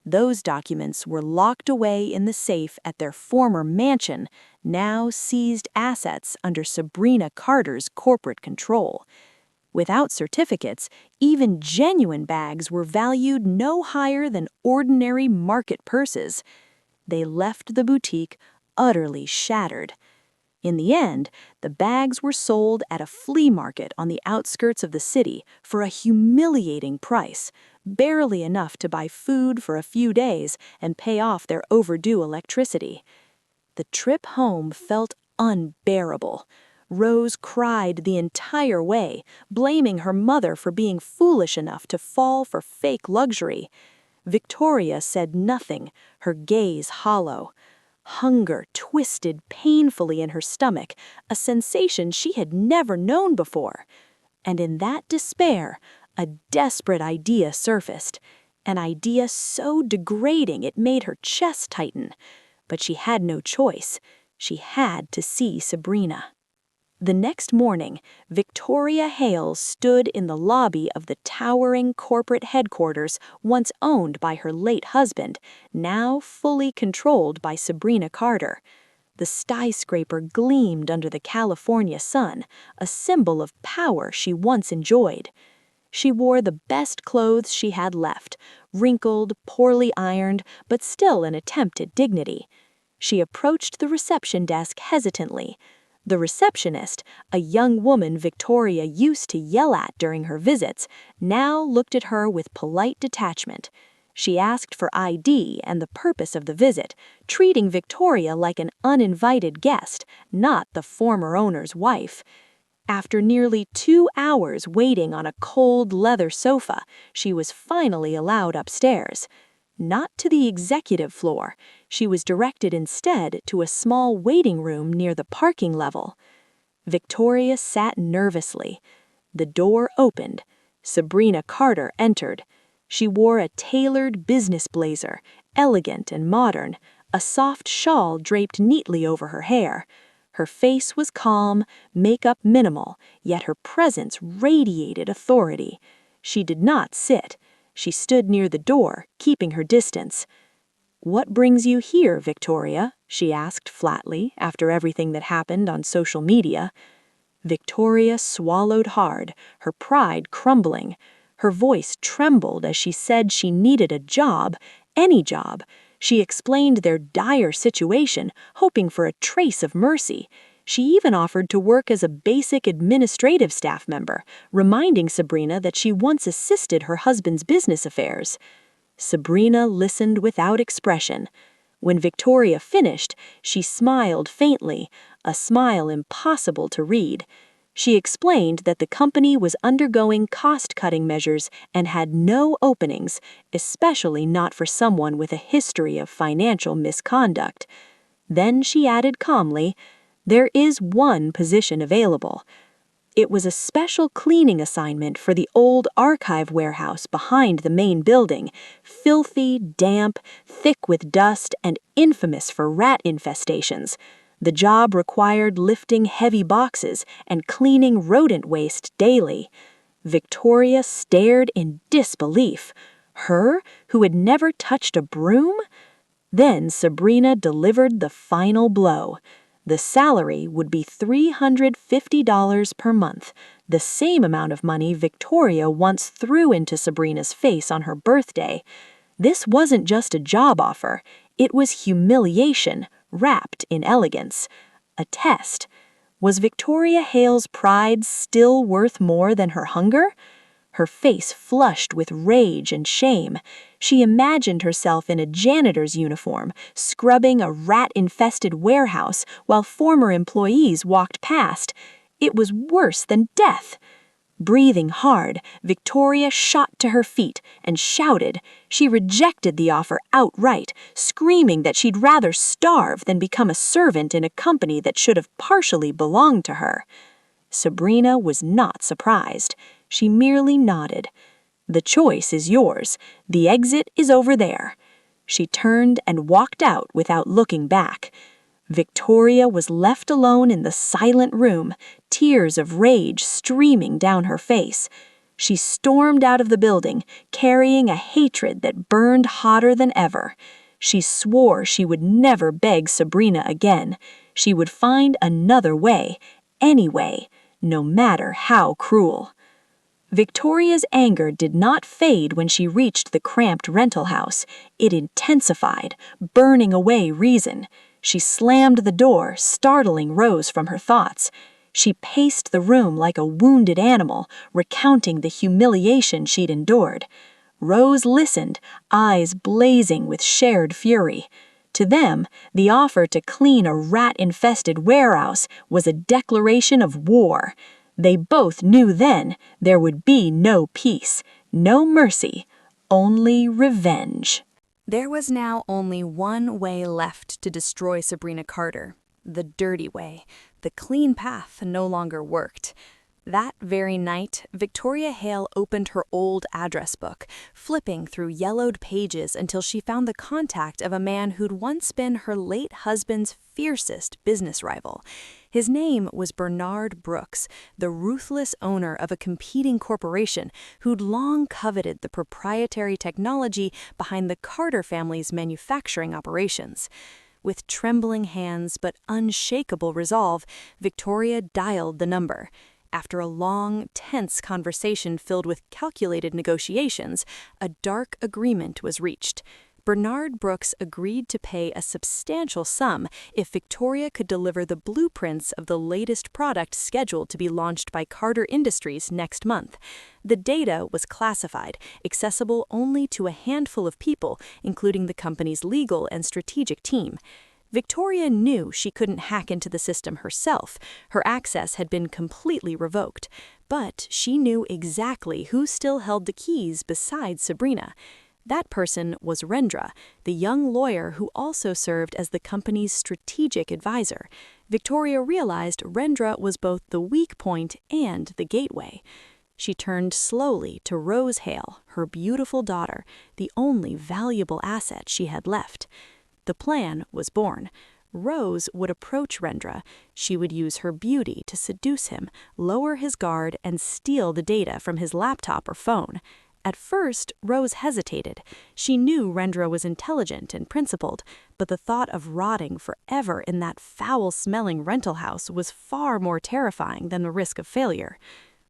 Those documents were locked away in the safe at their former mansion, now seized assets under Sabrina Carter's corporate control. Without certificates, even genuine bags were valued no higher than ordinary market purses. They left the boutique utterly shattered. In the end, the bags were sold at a flea market on the outskirts of the city for a humiliating price, barely enough to buy food for a few days and pay off their overdue electricity. The trip home felt unbearable. Rose cried the entire way, blaming her mother for being foolish enough to fall for fake luxury. Victoria said nothing, her gaze hollow. Hunger twisted painfully in her stomach, a sensation she had never known before. And in that despair, a desperate idea surfaced, an idea so degrading it made her chest tighten. But she had no choice. She had to see Sabrina. The next morning, Victoria Hale stood in the lobby of the towering corporate headquarters once owned by her late husband, now fully controlled by Sabrina Carter. The skyscraper gleamed under the California sun, a symbol of power she once enjoyed. She wore the best clothes she had left, wrinkled, poorly ironed, but still an attempt at dignity. She approached the reception desk hesitantly. The receptionist, a young woman Victoria used to yell at during her visits, now looked at her with polite detachment. She asked for ID and the purpose of the visit, treating Victoria like an uninvited guest, not the former owner's wife. After nearly 2 hours waiting on a cold leather sofa, she was finally allowed upstairs. Not to the executive floor. She was directed instead to a small waiting room near the parking level. Victoria sat nervously. The door opened. Sabrina Carter entered. She wore a tailored business blazer, elegant and modern, a soft shawl draped neatly over her hair. Her face was calm, makeup minimal, yet her presence radiated authority. She did not sit. She stood near the door, keeping her distance. "What brings you here, Victoria?" she asked flatly, after everything that happened on social media. Victoria swallowed hard, her pride crumbling. Her voice trembled as she said she needed a job, any job. She explained their dire situation, hoping for a trace of mercy. She even offered to work as a basic administrative staff member, reminding Sabrina that she once assisted her husband's business affairs. Sabrina listened without expression. When Victoria finished, she smiled faintly, a smile impossible to read. She explained that the company was undergoing cost-cutting measures and had no openings, especially not for someone with a history of financial misconduct. Then she added calmly, "There is one position available." It was a special cleaning assignment for the old archive warehouse behind the main building, filthy, damp, thick with dust, and infamous for rat infestations. The job required lifting heavy boxes and cleaning rodent waste daily. Victoria stared in disbelief. Her, who had never touched a broom? Then Sabrina delivered the final blow. The salary would be $350 per month, the same amount of money Victoria once threw into Sabrina's face on her birthday. This wasn't just a job offer, it was humiliation, wrapped in elegance. A test. Was Victoria Hale's pride still worth more than her hunger? Her face flushed with rage and shame. She imagined herself in a janitor's uniform, scrubbing a rat-infested warehouse while former employees walked past. It was worse than death. Breathing hard, Victoria shot to her feet and shouted. She rejected the offer outright, screaming that she'd rather starve than become a servant in a company that should have partially belonged to her. Sabrina was not surprised. She merely nodded. "The choice is yours. The exit is over there." She turned and walked out without looking back. Victoria was left alone in the silent room, tears of rage streaming down her face. She stormed out of the building, carrying a hatred that burned hotter than ever. She swore she would never beg Sabrina again. She would find another way, any way, no matter how cruel. Victoria's anger did not fade when she reached the cramped rental house. It intensified, burning away reason. She slammed the door, startling Rose from her thoughts. She paced the room like a wounded animal, recounting the humiliation she'd endured. Rose listened, eyes blazing with shared fury. To them, the offer to clean a rat-infested warehouse was a declaration of war. They both knew then there would be no peace, no mercy, only revenge. There was now only one way left to destroy Sabrina Carter, the dirty way. The clean path no longer worked. That very night, Victoria Hale opened her old address book, flipping through yellowed pages until she found the contact of a man who'd once been her late husband's fiercest business rival. His name was Bernard Brooks, the ruthless owner of a competing corporation who'd long coveted the proprietary technology behind the Carter family's manufacturing operations. With trembling hands but unshakable resolve, Victoria dialed the number. After a long, tense conversation filled with calculated negotiations, a dark agreement was reached. Bernard Brooks agreed to pay a substantial sum if Victoria could deliver the blueprints of the latest product scheduled to be launched by Carter Industries next month. The data was classified, accessible only to a handful of people, including the company's legal and strategic team. Victoria knew she couldn't hack into the system herself. Her access had been completely revoked. But she knew exactly who still held the keys besides Sabrina. That person was Rendra, the young lawyer who also served as the company's strategic advisor. Victoria realized Rendra was both the weak point and the gateway. She turned slowly to Rose Hale, her beautiful daughter, the only valuable asset she had left. The plan was born. Rose would approach Rendra. She would use her beauty to seduce him, lower his guard, and steal the data from his laptop or phone. At first, Rose hesitated. She knew Rendra was intelligent and principled, but the thought of rotting forever in that foul-smelling rental house was far more terrifying than the risk of failure.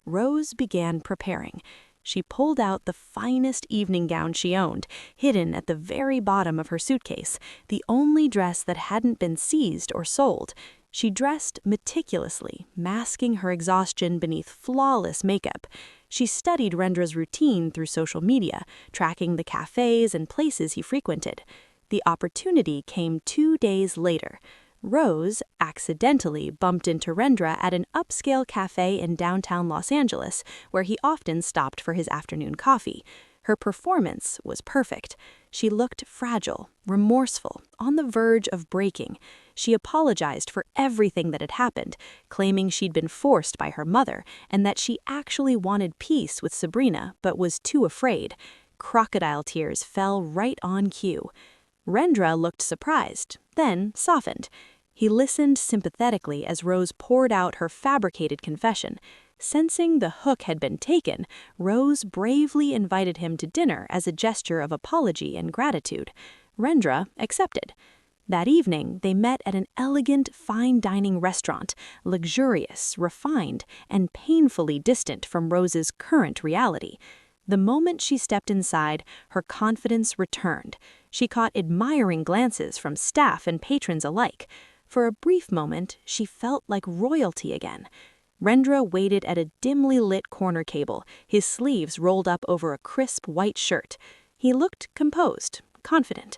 Rose began preparing. She pulled out the finest evening gown she owned, hidden at the very bottom of her suitcase, the only dress that hadn't been seized or sold. She dressed meticulously, masking her exhaustion beneath flawless makeup. She studied Rendra's routine through social media, tracking the cafes and places he frequented. The opportunity came 2 days later. Rose accidentally bumped into Rendra at an upscale cafe in downtown Los Angeles, where he often stopped for his afternoon coffee. Her performance was perfect. She looked fragile, remorseful, on the verge of breaking. She apologized for everything that had happened, claiming she'd been forced by her mother and that she actually wanted peace with Sabrina but was too afraid. Crocodile tears fell right on cue. Rendra looked surprised, then softened. He listened sympathetically as Rose poured out her fabricated confession. Sensing the hook had been taken, Rose bravely invited him to dinner as a gesture of apology and gratitude. Rendra accepted. That evening, they met at an elegant, fine dining restaurant, luxurious, refined, and painfully distant from Rose's current reality. The moment she stepped inside, her confidence returned. She caught admiring glances from staff and patrons alike. For a brief moment, she felt like royalty again. Rendra waited at a dimly lit corner table, his sleeves rolled up over a crisp white shirt. He looked composed, confident.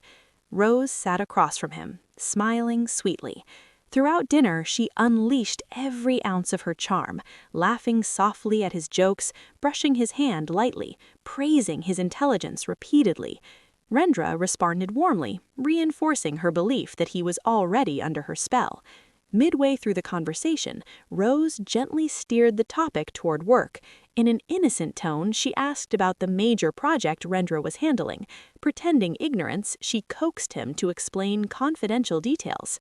Rose sat across from him, smiling sweetly. Throughout dinner, she unleashed every ounce of her charm, laughing softly at his jokes, brushing his hand lightly, praising his intelligence repeatedly. Rendra responded warmly, reinforcing her belief that he was already under her spell. Midway through the conversation, Rose gently steered the topic toward work. In an innocent tone, she asked about the major project Rendra was handling. Pretending ignorance, she coaxed him to explain confidential details.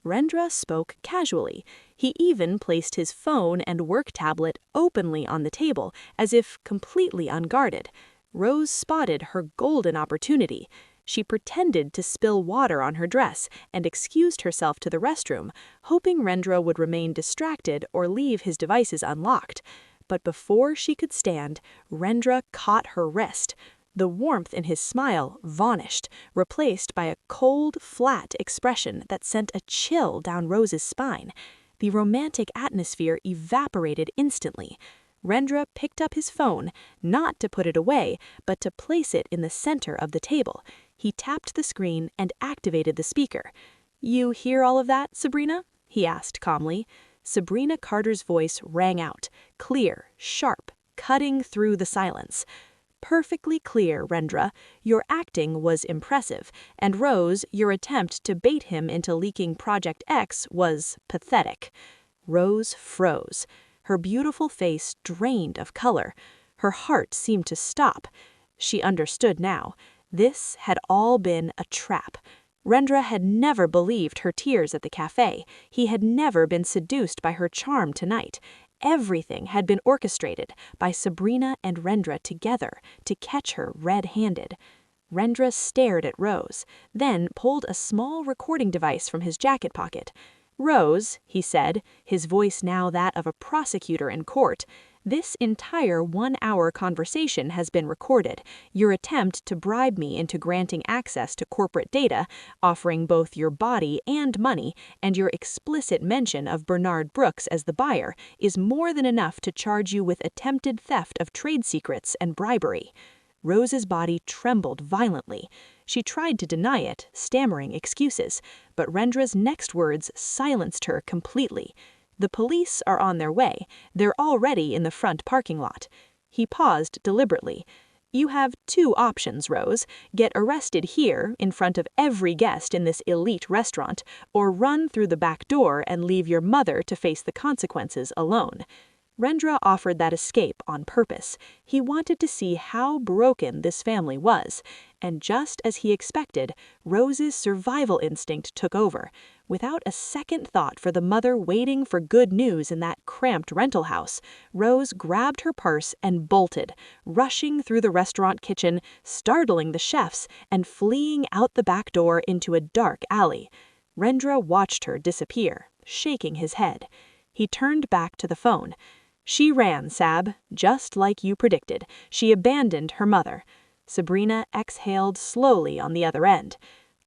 Rendra spoke casually. He even placed his phone and work tablet openly on the table, as if completely unguarded. Rose spotted her golden opportunity. She pretended to spill water on her dress and excused herself to the restroom, hoping Rendra would remain distracted or leave his devices unlocked. But before she could stand, Rendra caught her wrist. The warmth in his smile vanished, replaced by a cold, flat expression that sent a chill down Rose's spine. The romantic atmosphere evaporated instantly. Rendra picked up his phone, not to put it away, but to place it in the center of the table. He tapped the screen and activated the speaker. "You hear all of that, Sabrina?" he asked calmly. Sabrina Carter's voice rang out, clear, sharp, cutting through the silence. "Perfectly clear, Rendra. Your acting was impressive, and Rose, your attempt to bait him into leaking Project X was pathetic." Rose froze. Her beautiful face drained of color. Her heart seemed to stop. She understood now. This had all been a trap. Rendra had never believed her tears at the cafe. He had never been seduced by her charm tonight. Everything had been orchestrated by Sabrina and Rendra together to catch her red-handed. Rendra stared at Rose, then pulled a small recording device from his jacket pocket. "Rose," he said, his voice now that of a prosecutor in court, "this entire 1-hour conversation has been recorded. Your attempt to bribe me into granting access to corporate data, offering both your body and money, and your explicit mention of Bernard Brooks as the buyer is more than enough to charge you with attempted theft of trade secrets and bribery." Rose's body trembled violently. She tried to deny it, stammering excuses, but Rendra's next words silenced her completely. "The police are on their way. They're already in the front parking lot." He paused deliberately. "You have 2 options, Rose. Get arrested here, in front of every guest in this elite restaurant, or run through the back door and leave your mother to face the consequences alone." Rendra offered that escape on purpose. He wanted to see how broken this family was. And just as he expected, Rose's survival instinct took over. Without a second thought for the mother waiting for good news in that cramped rental house, Rose grabbed her purse and bolted, rushing through the restaurant kitchen, startling the chefs, and fleeing out the back door into a dark alley. Rendra watched her disappear, shaking his head. He turned back to the phone. "She ran, Sab, just like you predicted. She abandoned her mother." Sabrina exhaled slowly on the other end.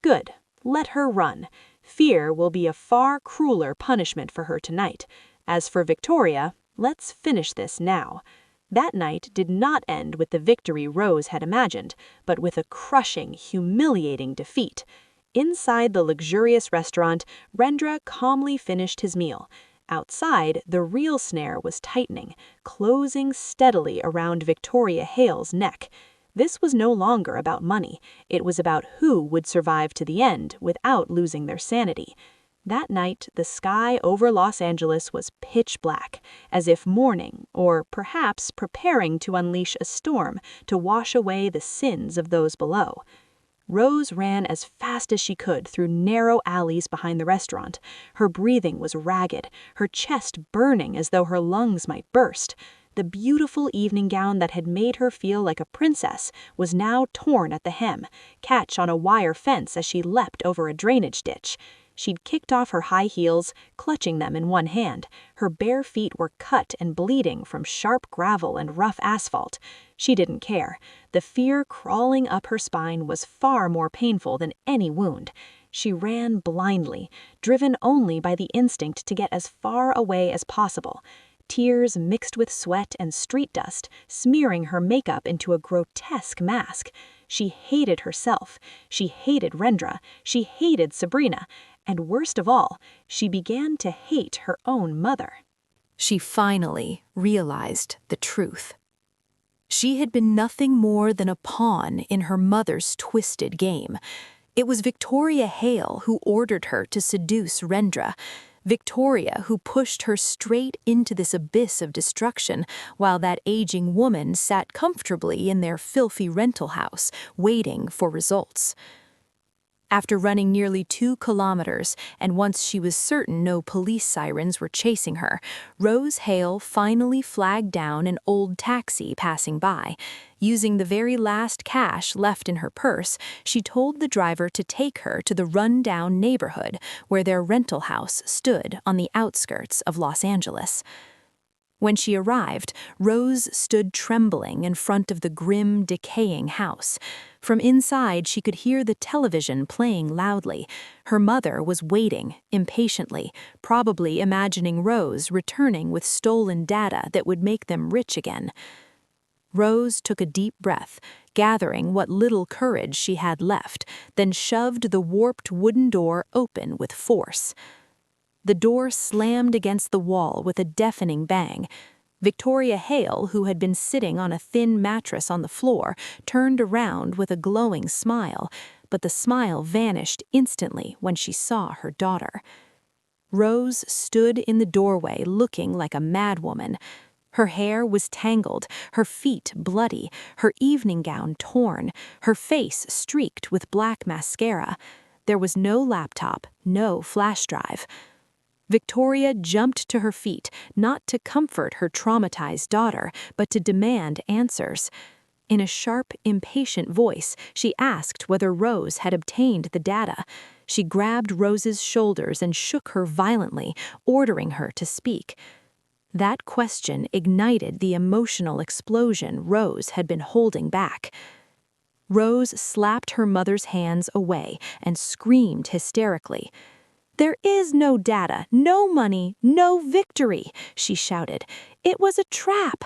"Good. Let her run. Fear will be a far crueler punishment for her tonight. As for Victoria, let's finish this now." That night did not end with the victory Rose had imagined, but with a crushing, humiliating defeat. Inside the luxurious restaurant, Rendra calmly finished his meal. Outside, the real snare was tightening, closing steadily around Victoria Hale's neck. This was no longer about money. It was about who would survive to the end without losing their sanity. That night, the sky over Los Angeles was pitch black, as if mourning, or perhaps preparing to unleash a storm to wash away the sins of those below. Rose ran as fast as she could through narrow alleys behind the restaurant. Her breathing was ragged, her chest burning as though her lungs might burst. The beautiful evening gown that had made her feel like a princess was now torn at the hem, catch on a wire fence as she leapt over a drainage ditch. She'd kicked off her high heels, clutching them in one hand. Her bare feet were cut and bleeding from sharp gravel and rough asphalt. She didn't care. The fear crawling up her spine was far more painful than any wound. She ran blindly, driven only by the instinct to get as far away as possible. Tears mixed with sweat and street dust, smearing her makeup into a grotesque mask. She hated herself. She hated Rendra. She hated Sabrina. And worst of all, she began to hate her own mother. She finally realized the truth. She had been nothing more than a pawn in her mother's twisted game. It was Victoria Hale who ordered her to seduce Rendra. Victoria who pushed her straight into this abyss of destruction, while that aging woman sat comfortably in their filthy rental house, waiting for results. After running nearly 2 kilometers, and once she was certain no police sirens were chasing her, Rose Hale finally flagged down an old taxi passing by. Using the very last cash left in her purse, she told the driver to take her to the run-down neighborhood where their rental house stood on the outskirts of Los Angeles. When she arrived, Rose stood trembling in front of the grim, decaying house. From inside, she could hear the television playing loudly. Her mother was waiting, impatiently, probably imagining Rose returning with stolen data that would make them rich again. Rose took a deep breath, gathering what little courage she had left, then shoved the warped wooden door open with force. The door slammed against the wall with a deafening bang. Victoria Hale, who had been sitting on a thin mattress on the floor, turned around with a glowing smile, but the smile vanished instantly when she saw her daughter. Rose stood in the doorway looking like a madwoman. Her hair was tangled, her feet bloody, her evening gown torn, her face streaked with black mascara. There was no laptop, no flash drive. Victoria jumped to her feet, not to comfort her traumatized daughter, but to demand answers. In a sharp, impatient voice, she asked whether Rose had obtained the data. She grabbed Rose's shoulders and shook her violently, ordering her to speak. That question ignited the emotional explosion Rose had been holding back. Rose slapped her mother's hands away and screamed hysterically. "There is no data, no money, no victory," she shouted. "It was a trap."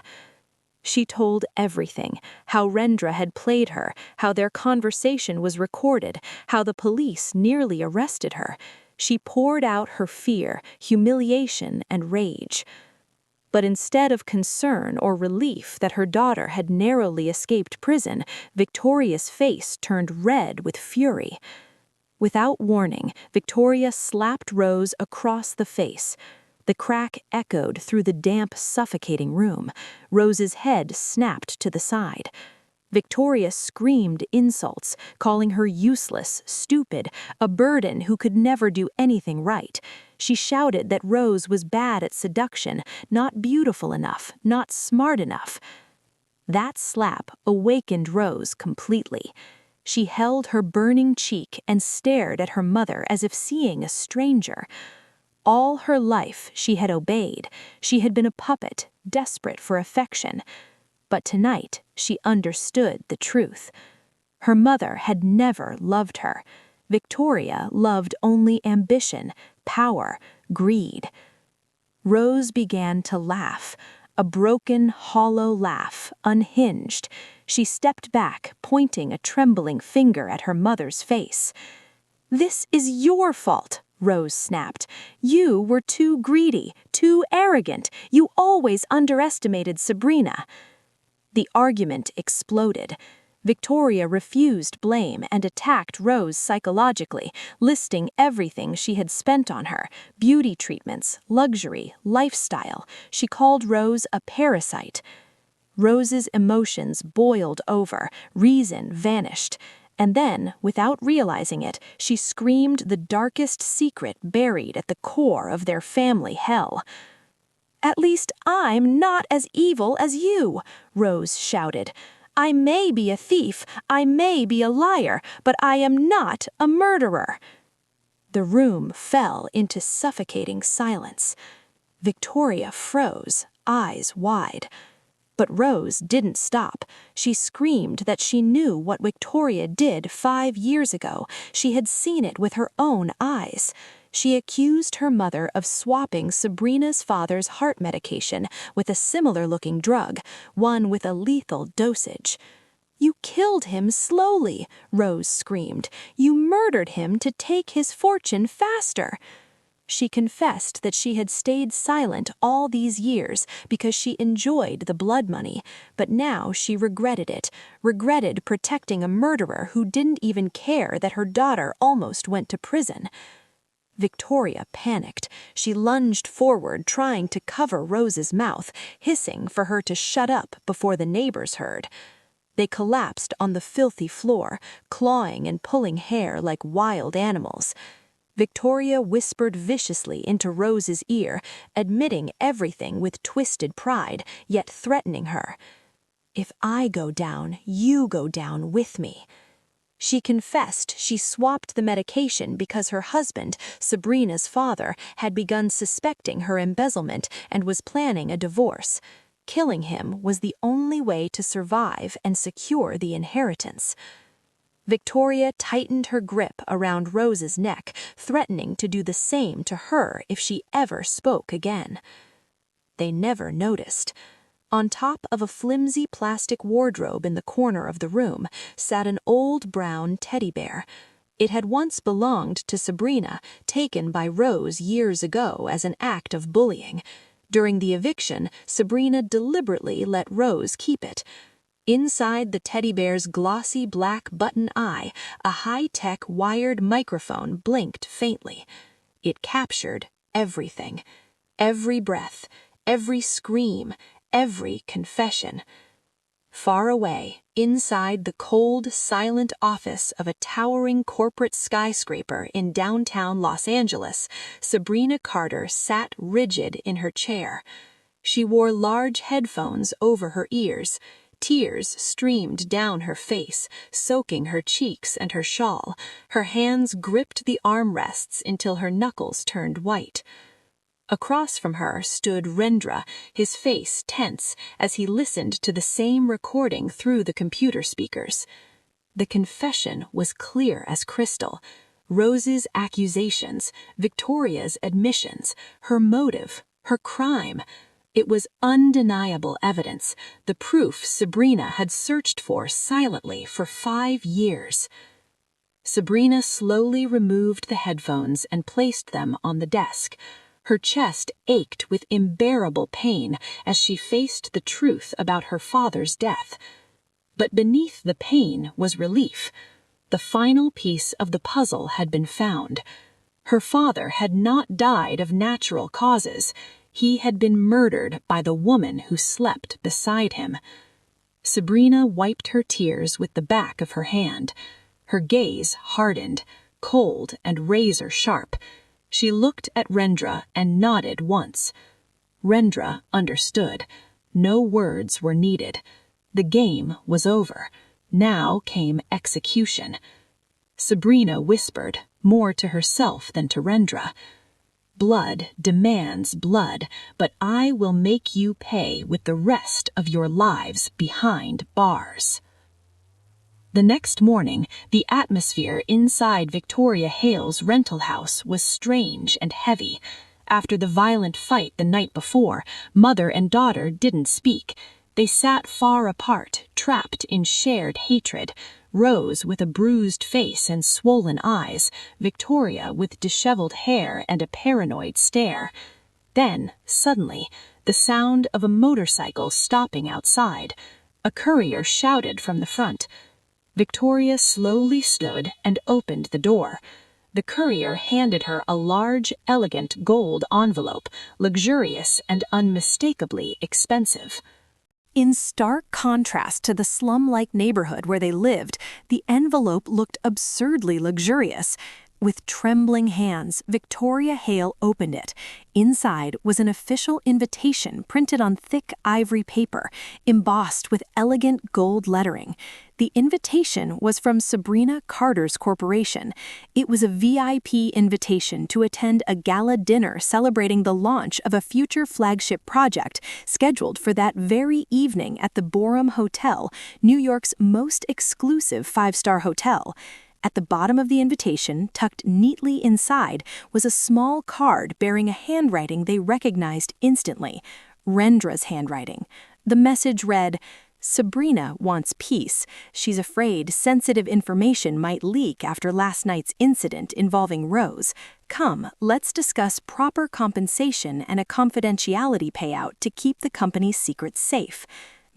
She told everything, how Rendra had played her, how their conversation was recorded, how the police nearly arrested her. She poured out her fear, humiliation, and rage. But instead of concern or relief that her daughter had narrowly escaped prison, Victoria's face turned red with fury. Without warning, Victoria slapped Rose across the face. The crack echoed through the damp, suffocating room. Rose's head snapped to the side. Victoria screamed insults, calling her useless, stupid, a burden who could never do anything right. She shouted that Rose was bad at seduction, not beautiful enough, not smart enough. That slap awakened Rose completely. She held her burning cheek and stared at her mother as if seeing a stranger. All her life she had obeyed. She had been a puppet, desperate for affection. But tonight she understood the truth. Her mother had never loved her. Victoria loved only ambition, power, greed. Rose began to laugh. A broken, hollow laugh, unhinged. She stepped back, pointing a trembling finger at her mother's face. "This is your fault," Rose snapped. "You were too greedy, too arrogant. You always underestimated Sabrina." The argument exploded. Victoria refused blame and attacked Rose psychologically, listing everything she had spent on her: beauty treatments, luxury, lifestyle. She called Rose a parasite. Rose's emotions boiled over, reason vanished, and then, without realizing it, she screamed the darkest secret buried at the core of their family hell. "At least I'm not as evil as you," Rose shouted. "I may be a thief, I may be a liar, but I am not a murderer." The room fell into suffocating silence. Victoria froze, eyes wide. But Rose didn't stop. She screamed that she knew what Victoria did 5 years ago. She had seen it with her own eyes. She accused her mother of swapping Sabrina's father's heart medication with a similar-looking drug, one with a lethal dosage. "You killed him slowly," Rose screamed. "You murdered him to take his fortune faster." She confessed that she had stayed silent all these years because she enjoyed the blood money, but now she regretted it, regretted protecting a murderer who didn't even care that her daughter almost went to prison. Victoria panicked. She lunged forward, trying to cover Rose's mouth, hissing for her to shut up before the neighbors heard. They collapsed on the filthy floor, clawing and pulling hair like wild animals. Victoria whispered viciously into Rose's ear, admitting everything with twisted pride, yet threatening her. "If I go down, you go down with me." She confessed she swapped the medication because her husband, Sabrina's father, had begun suspecting her embezzlement and was planning a divorce. Killing him was the only way to survive and secure the inheritance. Victoria tightened her grip around Rose's neck, threatening to do the same to her if she ever spoke again. They never noticed. On top of a flimsy plastic wardrobe in the corner of the room sat an old brown teddy bear. It had once belonged to Sabrina, taken by Rose years ago as an act of bullying. During the eviction, Sabrina deliberately let Rose keep it. Inside the teddy bear's glossy black button eye, a high-tech wired microphone blinked faintly. It captured everything. Every breath, every scream, every confession. Far away, inside the cold, silent office of a towering corporate skyscraper in downtown Los Angeles, Sabrina Carter sat rigid in her chair. She wore large headphones over her ears. Tears streamed down her face, soaking her cheeks and her shawl. Her hands gripped the armrests until her knuckles turned white. Across from her stood Rendra, his face tense as he listened to the same recording through the computer speakers. The confession was clear as crystal. Rose's accusations, Victoria's admissions, her motive, her crime. It was undeniable evidence, the proof Sabrina had searched for silently for 5 years. Sabrina slowly removed the headphones and placed them on the desk. Her chest ached with unbearable pain as she faced the truth about her father's death. But beneath the pain was relief. The final piece of the puzzle had been found. Her father had not died of natural causes. He had been murdered by the woman who slept beside him. Sabrina wiped her tears with the back of her hand. Her gaze hardened, cold and razor-sharp. She looked at Rendra and nodded once. Rendra understood. No words were needed. The game was over. Now came execution. Sabrina whispered, more to herself than to Rendra. Blood demands blood, but I will make you pay with the rest of your lives behind bars. The next morning, the atmosphere inside Victoria Hale's rental house was strange and heavy. After the violent fight the night before, mother and daughter didn't speak. They sat far apart, trapped in shared hatred. Rose with a bruised face and swollen eyes, Victoria with disheveled hair and a paranoid stare. Then, suddenly, the sound of a motorcycle stopping outside. A courier shouted from the front. Victoria slowly stood and opened the door. The courier handed her a large, elegant gold envelope, luxurious and unmistakably expensive. In stark contrast to the slum-like neighborhood where they lived, the envelope looked absurdly luxurious. With trembling hands, Victoria Hale opened it. Inside was an official invitation printed on thick ivory paper, embossed with elegant gold lettering. The invitation was from Sabrina Carter's corporation. It was a VIP invitation to attend a gala dinner celebrating the launch of a future flagship project scheduled for that very evening at the Borum Hotel, New York's most exclusive 5-star hotel. At the bottom of the invitation, tucked neatly inside, was a small card bearing a handwriting they recognized instantly, Rendra's handwriting. The message read, "Sabrina wants peace. She's afraid sensitive information might leak after last night's incident involving Rose. Come, let's discuss proper compensation and a confidentiality payout to keep the company's secrets safe."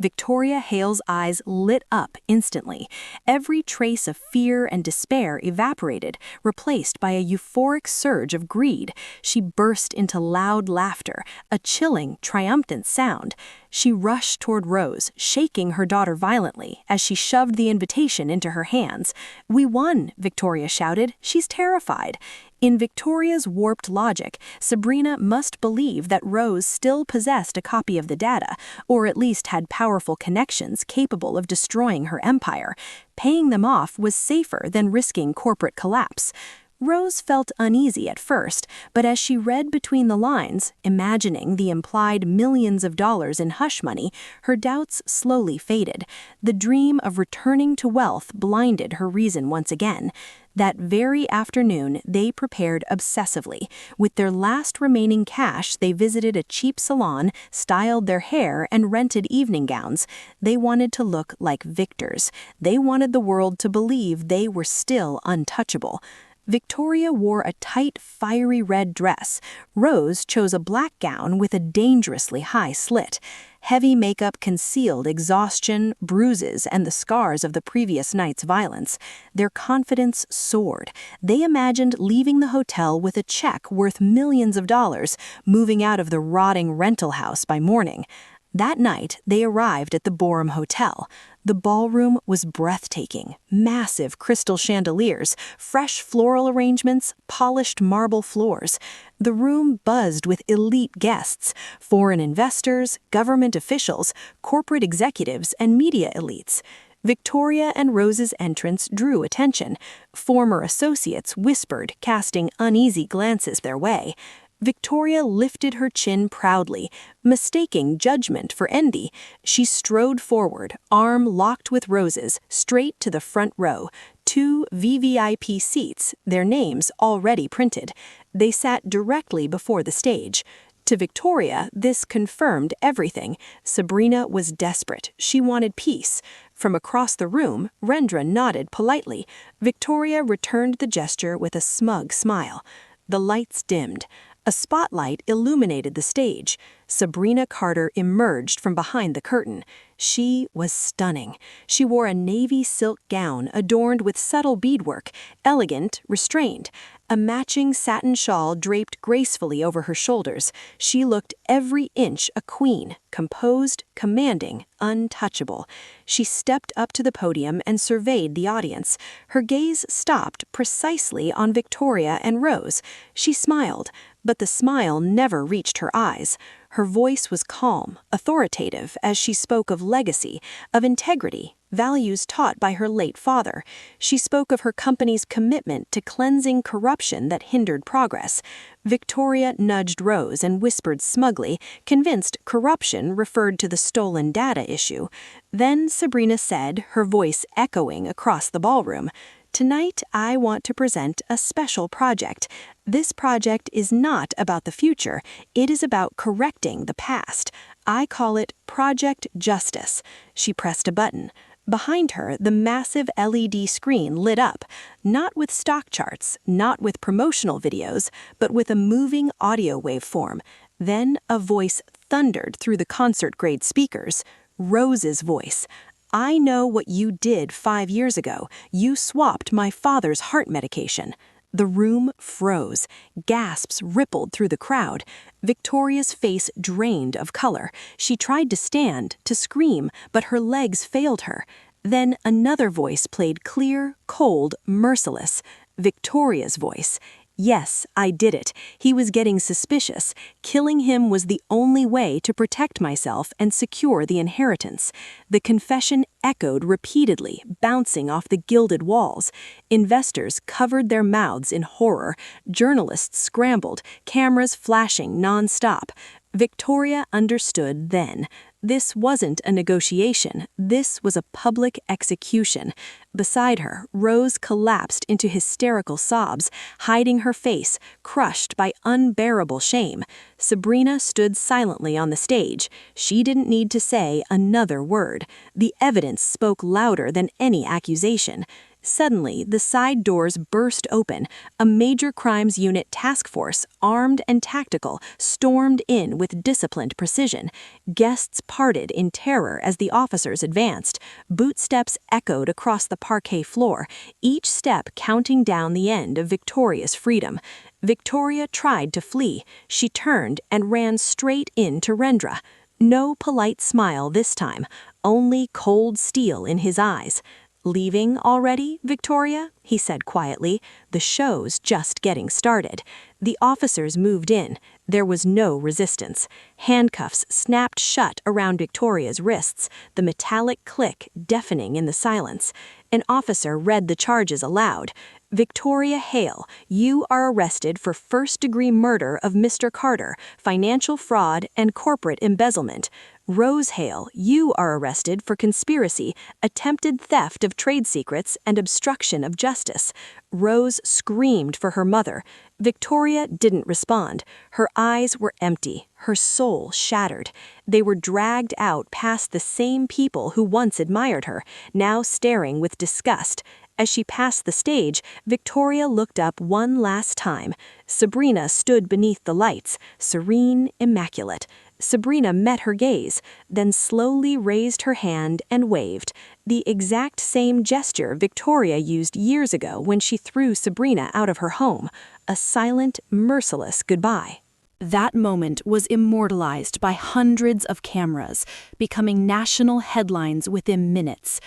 Victoria Hale's eyes lit up instantly. Every trace of fear and despair evaporated, replaced by a euphoric surge of greed. She burst into loud laughter, a chilling, triumphant sound. She rushed toward Rose, shaking her daughter violently as she shoved the invitation into her hands. "We won," Victoria shouted. "She's terrified." In Victoria's warped logic, Sabrina must believe that Rose still possessed a copy of the data, or at least had powerful connections capable of destroying her empire. Paying them off was safer than risking corporate collapse. Rose felt uneasy at first, but as she read between the lines, imagining the implied millions of dollars in hush money, her doubts slowly faded. The dream of returning to wealth blinded her reason once again. That very afternoon, they prepared obsessively. With their last remaining cash, they visited a cheap salon, styled their hair, and rented evening gowns. They wanted to look like victors. They wanted the world to believe they were still untouchable. Victoria wore a tight, fiery red dress. Rose chose a black gown with a dangerously high slit. Heavy makeup concealed exhaustion, bruises, and the scars of the previous night's violence. Their confidence soared. They imagined leaving the hotel with a check worth millions of dollars, moving out of the rotting rental house by morning. That night, they arrived at the Borum Hotel. The ballroom was breathtaking. Massive crystal chandeliers, fresh floral arrangements, polished marble floors. The room buzzed with elite guests, foreign investors, government officials, corporate executives, and media elites. Victoria and Rose's entrance drew attention. Former associates whispered, casting uneasy glances their way. Victoria lifted her chin proudly, mistaking judgment for envy. She strode forward, arm locked with Rose's, straight to the front row. 2 VVIP seats, their names already printed. They sat directly before the stage. To Victoria, this confirmed everything. Sabrina was desperate. She wanted peace. From across the room, Rendra nodded politely. Victoria returned the gesture with a smug smile. The lights dimmed. A spotlight illuminated the stage. Sabrina Carter emerged from behind the curtain. She was stunning. She wore a navy silk gown adorned with subtle beadwork, elegant, restrained. A matching satin shawl draped gracefully over her shoulders. She looked every inch a queen, composed, commanding, untouchable. She stepped up to the podium and surveyed the audience. Her gaze stopped precisely on Victoria and Rose. She smiled, but the smile never reached her eyes. Her voice was calm, authoritative, as she spoke of legacy, of integrity, values taught by her late father. She spoke of her company's commitment to cleansing corruption that hindered progress. Victoria nudged Rose and whispered smugly, convinced corruption referred to the stolen data issue. Then Sabrina said, her voice echoing across the ballroom, "Tonight, I want to present a special project. This project is not about the future. It is about correcting the past. I call it Project Justice." She pressed a button. Behind her, the massive LED screen lit up, not with stock charts, not with promotional videos, but with a moving audio waveform. Then a voice thundered through the concert-grade speakers. Rose's voice. "I know what you did 5 years ago. You swapped my father's heart medication." The room froze. Gasps rippled through the crowd. Victoria's face drained of color. She tried to stand, to scream, but her legs failed her. Then another voice played clear, cold, merciless. Victoria's voice. "Yes, I did it. He was getting suspicious. Killing him was the only way to protect myself and secure the inheritance." The confession echoed repeatedly, bouncing off the gilded walls. Investors covered their mouths in horror. Journalists scrambled, cameras flashing non-stop. Victoria understood then. This wasn't a negotiation. This was a public execution. Beside her, Rose collapsed into hysterical sobs, hiding her face, crushed by unbearable shame. Sabrina stood silently on the stage. She didn't need to say another word. The evidence spoke louder than any accusation. Suddenly, the side doors burst open. A major crimes unit task force, armed and tactical, stormed in with disciplined precision. Guests parted in terror as the officers advanced. Bootsteps echoed across the parquet floor, each step counting down the end of Victoria's freedom. Victoria tried to flee. She turned and ran straight into Rendra. No polite smile this time, only cold steel in his eyes. "Leaving already, Victoria?" he said quietly. "The show's just getting started." The officers moved in. There was no resistance. Handcuffs snapped shut around Victoria's wrists, the metallic click deafening in the silence. An officer read the charges aloud. "Victoria Hale, you are arrested for first-degree murder of Mr. Carter, financial fraud, and corporate embezzlement. Rose Hale, you are arrested for conspiracy, attempted theft of trade secrets, and obstruction of justice." Rose screamed for her mother. Victoria didn't respond. Her eyes were empty, her soul shattered. They were dragged out past the same people who once admired her, now staring with disgust. As she passed the stage, Victoria looked up one last time. Sabrina stood beneath the lights, serene, immaculate. Sabrina met her gaze, then slowly raised her hand and waved, the exact same gesture Victoria used years ago when she threw Sabrina out of her home, a silent, merciless goodbye. That moment was immortalized by hundreds of cameras, becoming national headlines within minutes.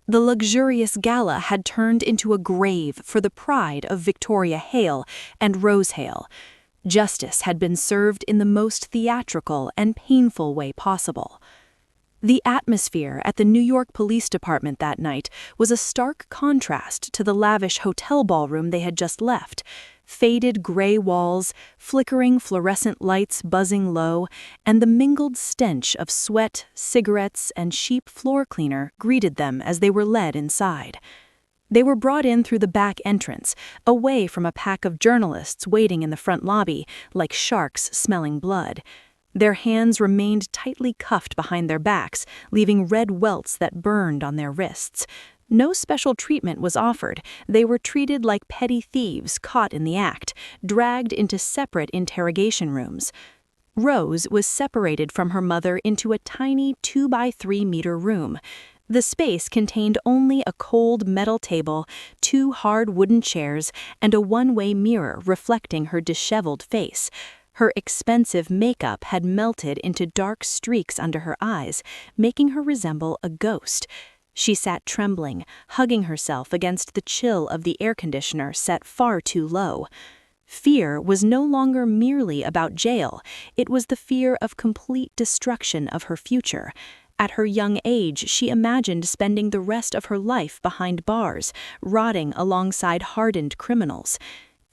The luxurious gala had turned into a grave for the pride of Victoria Hale and Rose Hale. Justice had been served in the most theatrical and painful way possible. The atmosphere at the New York Police Department that night was a stark contrast to the lavish hotel ballroom they had just left. Faded gray walls, flickering fluorescent lights buzzing low, and the mingled stench of sweat, cigarettes, and cheap floor cleaner greeted them as they were led inside. They were brought in through the back entrance, away from a pack of journalists waiting in the front lobby, like sharks smelling blood. Their hands remained tightly cuffed behind their backs, leaving red welts that burned on their wrists. No special treatment was offered. They were treated like petty thieves caught in the act, dragged into separate interrogation rooms. Rose was separated from her mother into a tiny 2-by-3-meter room. The space contained only a cold metal table, 2 hard wooden chairs, and a one-way mirror reflecting her disheveled face. Her expensive makeup had melted into dark streaks under her eyes, making her resemble a ghost. She sat trembling, hugging herself against the chill of the air conditioner set far too low. Fear was no longer merely about jail. It was the fear of complete destruction of her future. At her young age, she imagined spending the rest of her life behind bars, rotting alongside hardened criminals.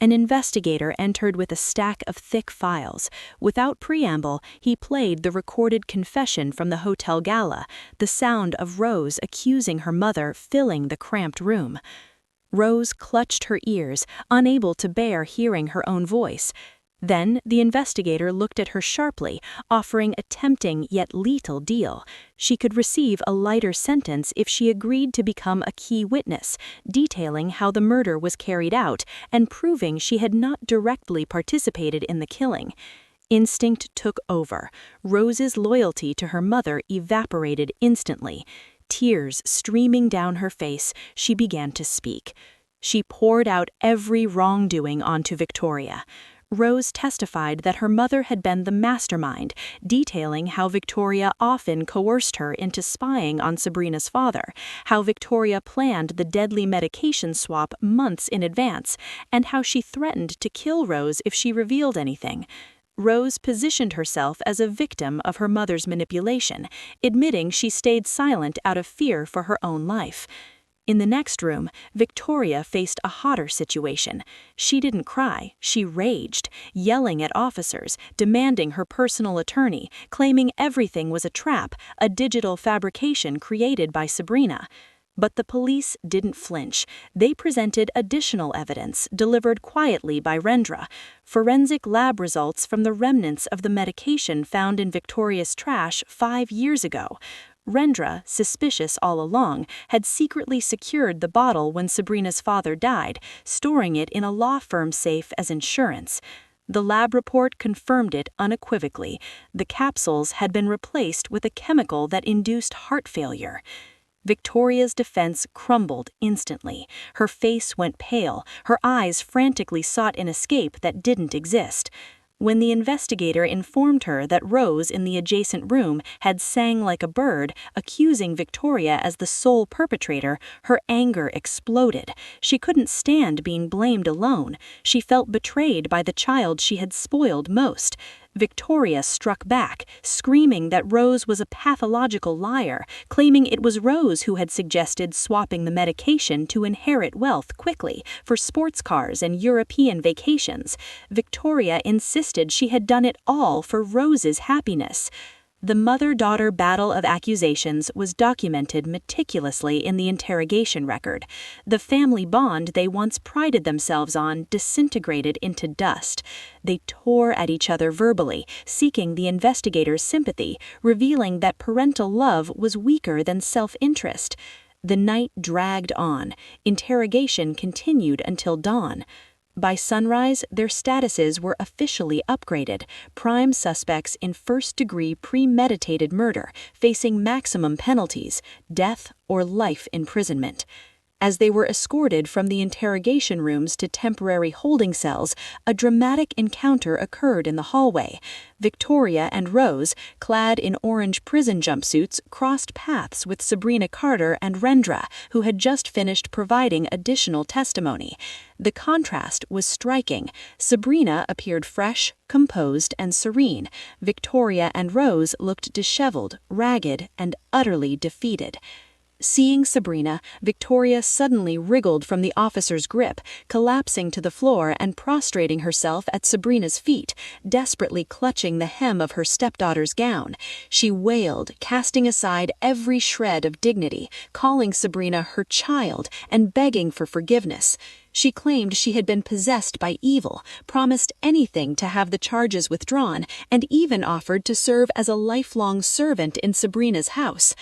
An investigator entered with a stack of thick files. Without preamble, he played the recorded confession from the hotel gala, the sound of Rose accusing her mother filling the cramped room. Rose clutched her ears, unable to bear hearing her own voice. Then the investigator looked at her sharply, offering a tempting yet lethal deal. She could receive a lighter sentence if she agreed to become a key witness, detailing how the murder was carried out and proving she had not directly participated in the killing. Instinct took over. Rose's loyalty to her mother evaporated instantly. Tears streaming down her face, she began to speak. She poured out every wrongdoing onto Victoria. Rose testified that her mother had been the mastermind, detailing how Victoria often coerced her into spying on Sabrina's father, how Victoria planned the deadly medication swap months in advance, and how she threatened to kill Rose if she revealed anything. Rose positioned herself as a victim of her mother's manipulation, admitting she stayed silent out of fear for her own life. In the next room, Victoria faced a hotter situation. She didn't cry, she raged, yelling at officers, demanding her personal attorney, claiming everything was a trap, a digital fabrication created by Sabrina. But the police didn't flinch. They presented additional evidence, delivered quietly by Rendra, forensic lab results from the remnants of the medication found in Victoria's trash 5 years ago. Rendra, suspicious all along, had secretly secured the bottle when Sabrina's father died, storing it in a law firm safe as insurance. The lab report confirmed it unequivocally. The capsules had been replaced with a chemical that induced heart failure. Victoria's defense crumbled instantly. Her face went pale, her eyes frantically sought an escape that didn't exist. When the investigator informed her that Rose in the adjacent room had sang like a bird, accusing Victoria as the sole perpetrator, her anger exploded. She couldn't stand being blamed alone. She felt betrayed by the child she had spoiled most. Victoria struck back, screaming that Rose was a pathological liar, claiming it was Rose who had suggested swapping the medication to inherit wealth quickly for sports cars and European vacations. Victoria insisted she had done it all for Rose's happiness. The mother-daughter battle of accusations was documented meticulously in the interrogation record. The family bond they once prided themselves on disintegrated into dust. They tore at each other verbally, seeking the investigator's sympathy, revealing that parental love was weaker than self-interest. The night dragged on. Interrogation continued until dawn. By sunrise, their statuses were officially upgraded, prime suspects in first-degree premeditated murder, facing maximum penalties, death or life imprisonment. As they were escorted from the interrogation rooms to temporary holding cells, a dramatic encounter occurred in the hallway. Victoria and Rose, clad in orange prison jumpsuits, crossed paths with Sabrina Carter and Rendra, who had just finished providing additional testimony. The contrast was striking. Sabrina appeared fresh, composed, and serene. Victoria and Rose looked disheveled, ragged, and utterly defeated. Seeing Sabrina, Victoria suddenly wriggled from the officer's grip, collapsing to the floor and prostrating herself at Sabrina's feet, desperately clutching the hem of her stepdaughter's gown. She wailed, casting aside every shred of dignity, calling Sabrina her child and begging for forgiveness. She claimed she had been possessed by evil, promised anything to have the charges withdrawn, and even offered to serve as a lifelong servant in Sabrina's house.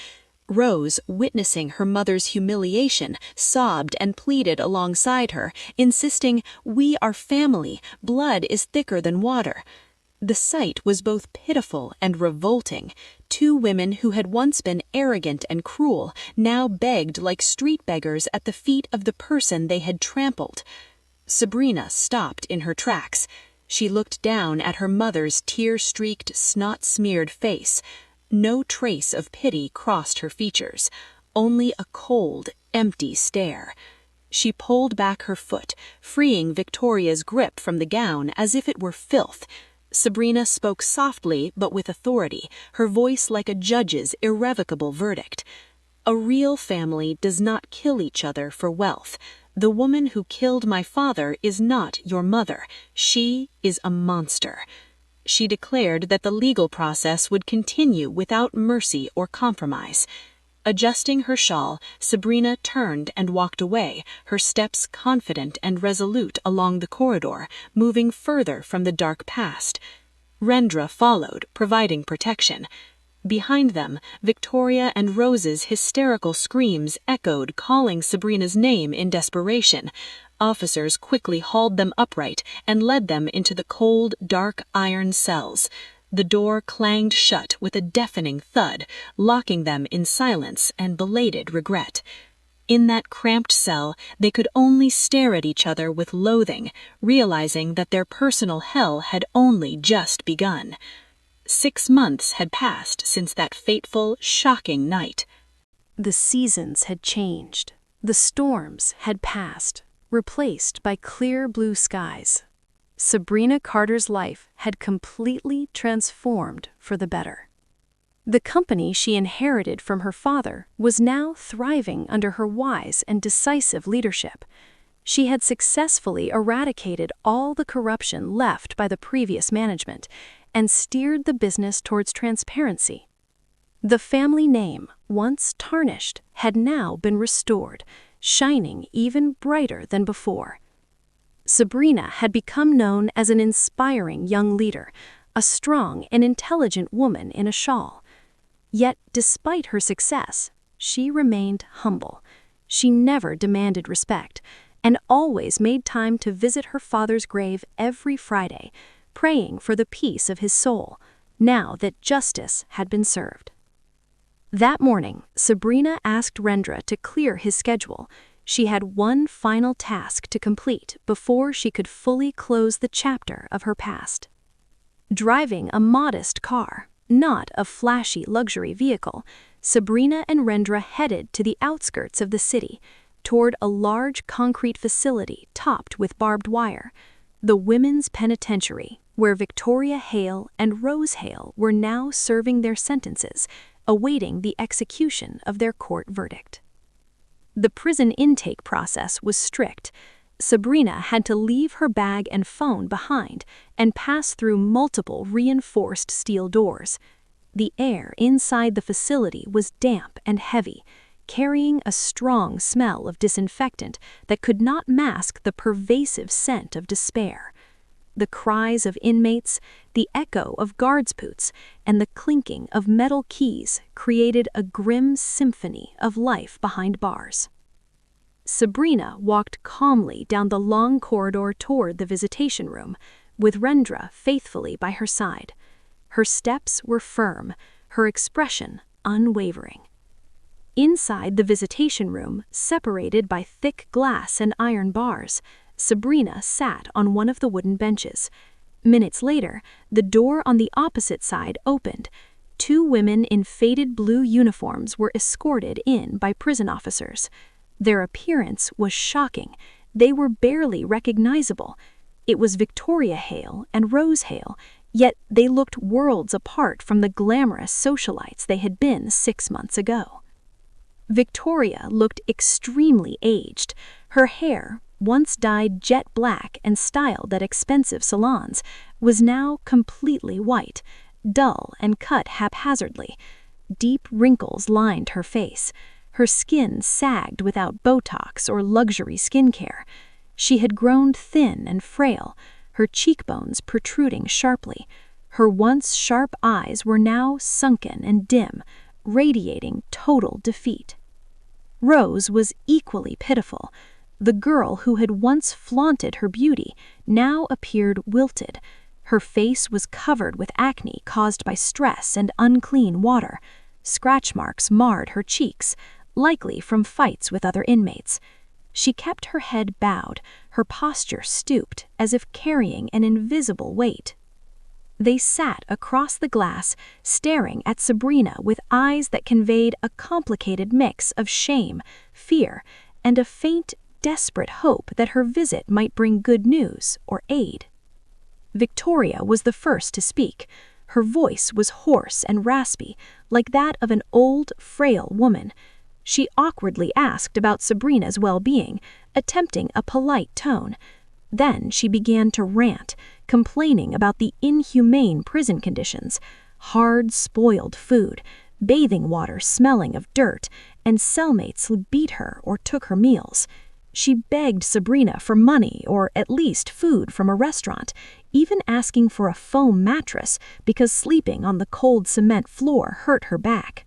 Rose, witnessing her mother's humiliation, sobbed and pleaded alongside her, insisting, "We are family, blood is thicker than water." The sight was both pitiful and revolting. Two women who had once been arrogant and cruel now begged like street beggars at the feet of the person they had trampled. Sabrina stopped in her tracks. She looked down at her mother's tear-streaked, snot-smeared face. No trace of pity crossed her features, only a cold, empty stare. She pulled back her foot, freeing Victoria's grip from the gown as if it were filth. Sabrina spoke softly but with authority, her voice like a judge's irrevocable verdict. "A real family does not kill each other for wealth. The woman who killed my father is not your mother. She is a monster." She declared that the legal process would continue without mercy or compromise. Adjusting her shawl, Sabrina turned and walked away, her steps confident and resolute along the corridor, moving further from the dark past. Rendra followed, providing protection. Behind them, Victoria and Rose's hysterical screams echoed, calling Sabrina's name in desperation. Officers quickly hauled them upright and led them into the cold, dark iron cells. The door clanged shut with a deafening thud, locking them in silence and belated regret. In that cramped cell, they could only stare at each other with loathing, realizing that their personal hell had only just begun. 6 months had passed since that fateful, shocking night. The seasons had changed. The storms had passed, replaced by clear blue skies. Sabrina Carter's life had completely transformed for the better. The company she inherited from her father was now thriving under her wise and decisive leadership. She had successfully eradicated all the corruption left by the previous management and steered the business towards transparency. The family name, once tarnished, had now been restored, shining even brighter than before. Sabrina had become known as an inspiring young leader, a strong and intelligent woman in a shawl. Yet, despite her success, she remained humble. She never demanded respect, and always made time to visit her father's grave every Friday, praying for the peace of his soul, now that justice had been served. That morning, Sabrina asked Rendra to clear his schedule. She had one final task to complete before she could fully close the chapter of her past. Driving a modest car, not a flashy luxury vehicle, Sabrina and Rendra headed to the outskirts of the city, toward a large concrete facility topped with barbed wire, the Women's Penitentiary, where Victoria Hale and Rose Hale were now serving their sentences, awaiting the execution of their court verdict. The prison intake process was strict. Sabrina had to leave her bag and phone behind and pass through multiple reinforced steel doors. The air inside the facility was damp and heavy, carrying a strong smell of disinfectant that could not mask the pervasive scent of despair. The cries of inmates, the echo of guards' boots, and the clinking of metal keys created a grim symphony of life behind bars. Sabrina walked calmly down the long corridor toward the visitation room, with Rendra faithfully by her side. Her steps were firm, her expression unwavering. Inside the visitation room, separated by thick glass and iron bars, Sabrina sat on one of the wooden benches. Minutes later, the door on the opposite side opened. Two women in faded blue uniforms were escorted in by prison officers. Their appearance was shocking. They were barely recognizable. It was Victoria Hale and Rose Hale, yet they looked worlds apart from the glamorous socialites they had been 6 months ago. Victoria looked extremely aged. Her hair, once dyed jet black and styled at expensive salons, was now completely white, dull and cut haphazardly. Deep wrinkles lined her face. Her skin sagged without Botox or luxury skincare. She had grown thin and frail, her cheekbones protruding sharply. Her once sharp eyes were now sunken and dim, radiating total defeat. Rose was equally pitiful. The girl who had once flaunted her beauty now appeared wilted. Her face was covered with acne caused by stress and unclean water. Scratch marks marred her cheeks, likely from fights with other inmates. She kept her head bowed, her posture stooped, as if carrying an invisible weight. They sat across the glass, staring at Sabrina with eyes that conveyed a complicated mix of shame, fear, and a faint, desperate hope that her visit might bring good news or aid. Victoria was the first to speak. Her voice was hoarse and raspy, like that of an old, frail woman. She awkwardly asked about Sabrina's well-being, attempting a polite tone. Then she began to rant, complaining about the inhumane prison conditions, hard, spoiled food, bathing water smelling of dirt, and cellmates who beat her or took her meals. She begged Sabrina for money or at least food from a restaurant, even asking for a foam mattress because sleeping on the cold cement floor hurt her back.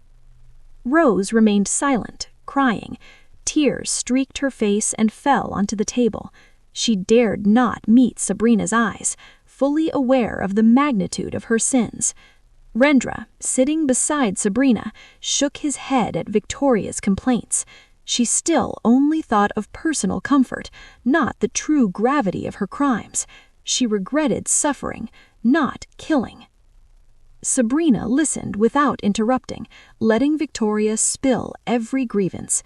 Rose remained silent, crying. Tears streaked her face and fell onto the table. She dared not meet Sabrina's eyes, fully aware of the magnitude of her sins. Rendra, sitting beside Sabrina, shook his head at Victoria's complaints. She still only thought of personal comfort, not the true gravity of her crimes. She regretted suffering, not killing. Sabrina listened without interrupting, letting Victoria spill every grievance.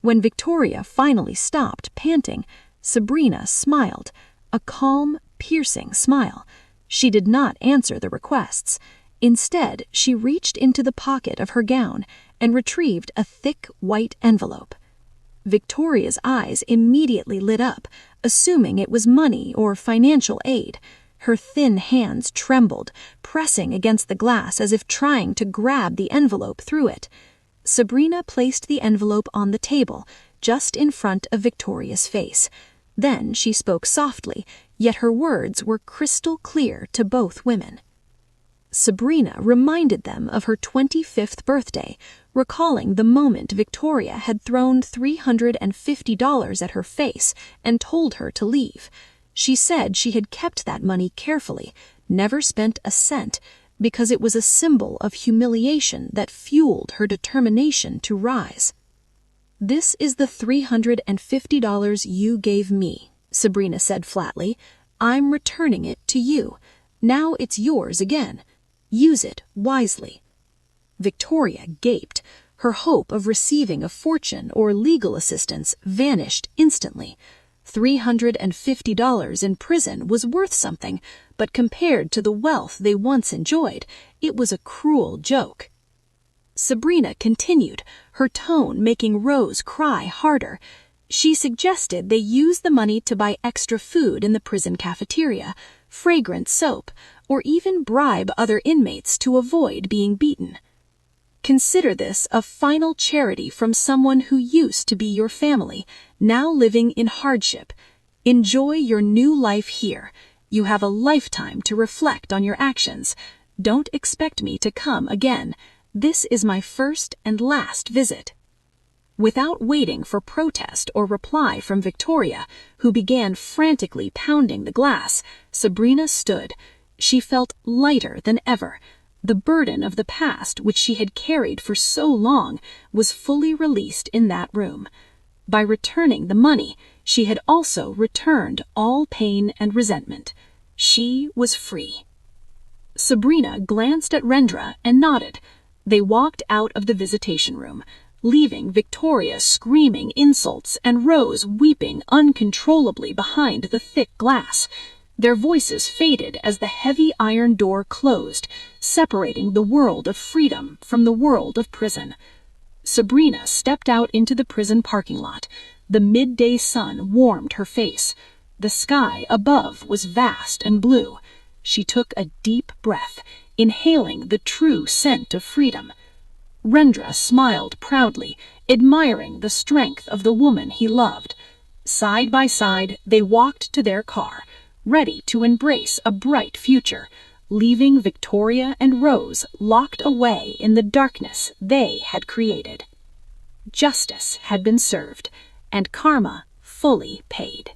When Victoria finally stopped panting, Sabrina smiled, a calm, piercing smile. She did not answer the requests. Instead, she reached into the pocket of her gown and retrieved a thick white envelope. Victoria's eyes immediately lit up, assuming it was money or financial aid. Her thin hands trembled, pressing against the glass as if trying to grab the envelope through it. Sabrina placed the envelope on the table, just in front of Victoria's face. Then she spoke softly, yet her words were crystal clear to both women. Sabrina reminded them of her 25th birthday, recalling the moment Victoria had thrown $350 at her face and told her to leave. She said she had kept that money carefully, never spent a cent, because it was a symbol of humiliation that fueled her determination to rise. "This is the $350 you gave me," Sabrina said flatly. "I'm returning it to you. Now it's yours again. Use it wisely." Victoria gaped. Her hope of receiving a fortune or legal assistance vanished instantly. $350 in prison was worth something, but compared to the wealth they once enjoyed, it was a cruel joke. Sabrina continued, her tone making Rose cry harder. She suggested they use the money to buy extra food in the prison cafeteria, fragrant soap, or even bribe other inmates to avoid being beaten. Consider this a final charity from someone who used to be your family, now living in hardship. Enjoy your new life here. You have a lifetime to reflect on your actions. Don't expect me to come again. This is my first and last visit." Without waiting for protest or reply from Victoria, who began frantically pounding the glass, Sabrina stood. She felt lighter than ever. The burden of the past, which she had carried for so long, was fully released in that room. By returning the money, she had also returned all pain and resentment. She was free. Sabrina glanced at Rendra and nodded. They walked out of the visitation room, leaving Victoria screaming insults and Rose weeping uncontrollably behind the thick glass. Their voices faded as the heavy iron door closed, separating the world of freedom from the world of prison. Sabrina stepped out into the prison parking lot. The midday sun warmed her face. The sky above was vast and blue. She took a deep breath, inhaling the true scent of freedom. Rendra smiled proudly, admiring the strength of the woman he loved. Side by side, they walked to their car, ready to embrace a bright future, leaving Victoria and Rose locked away in the darkness they had created. Justice had been served, and karma fully paid.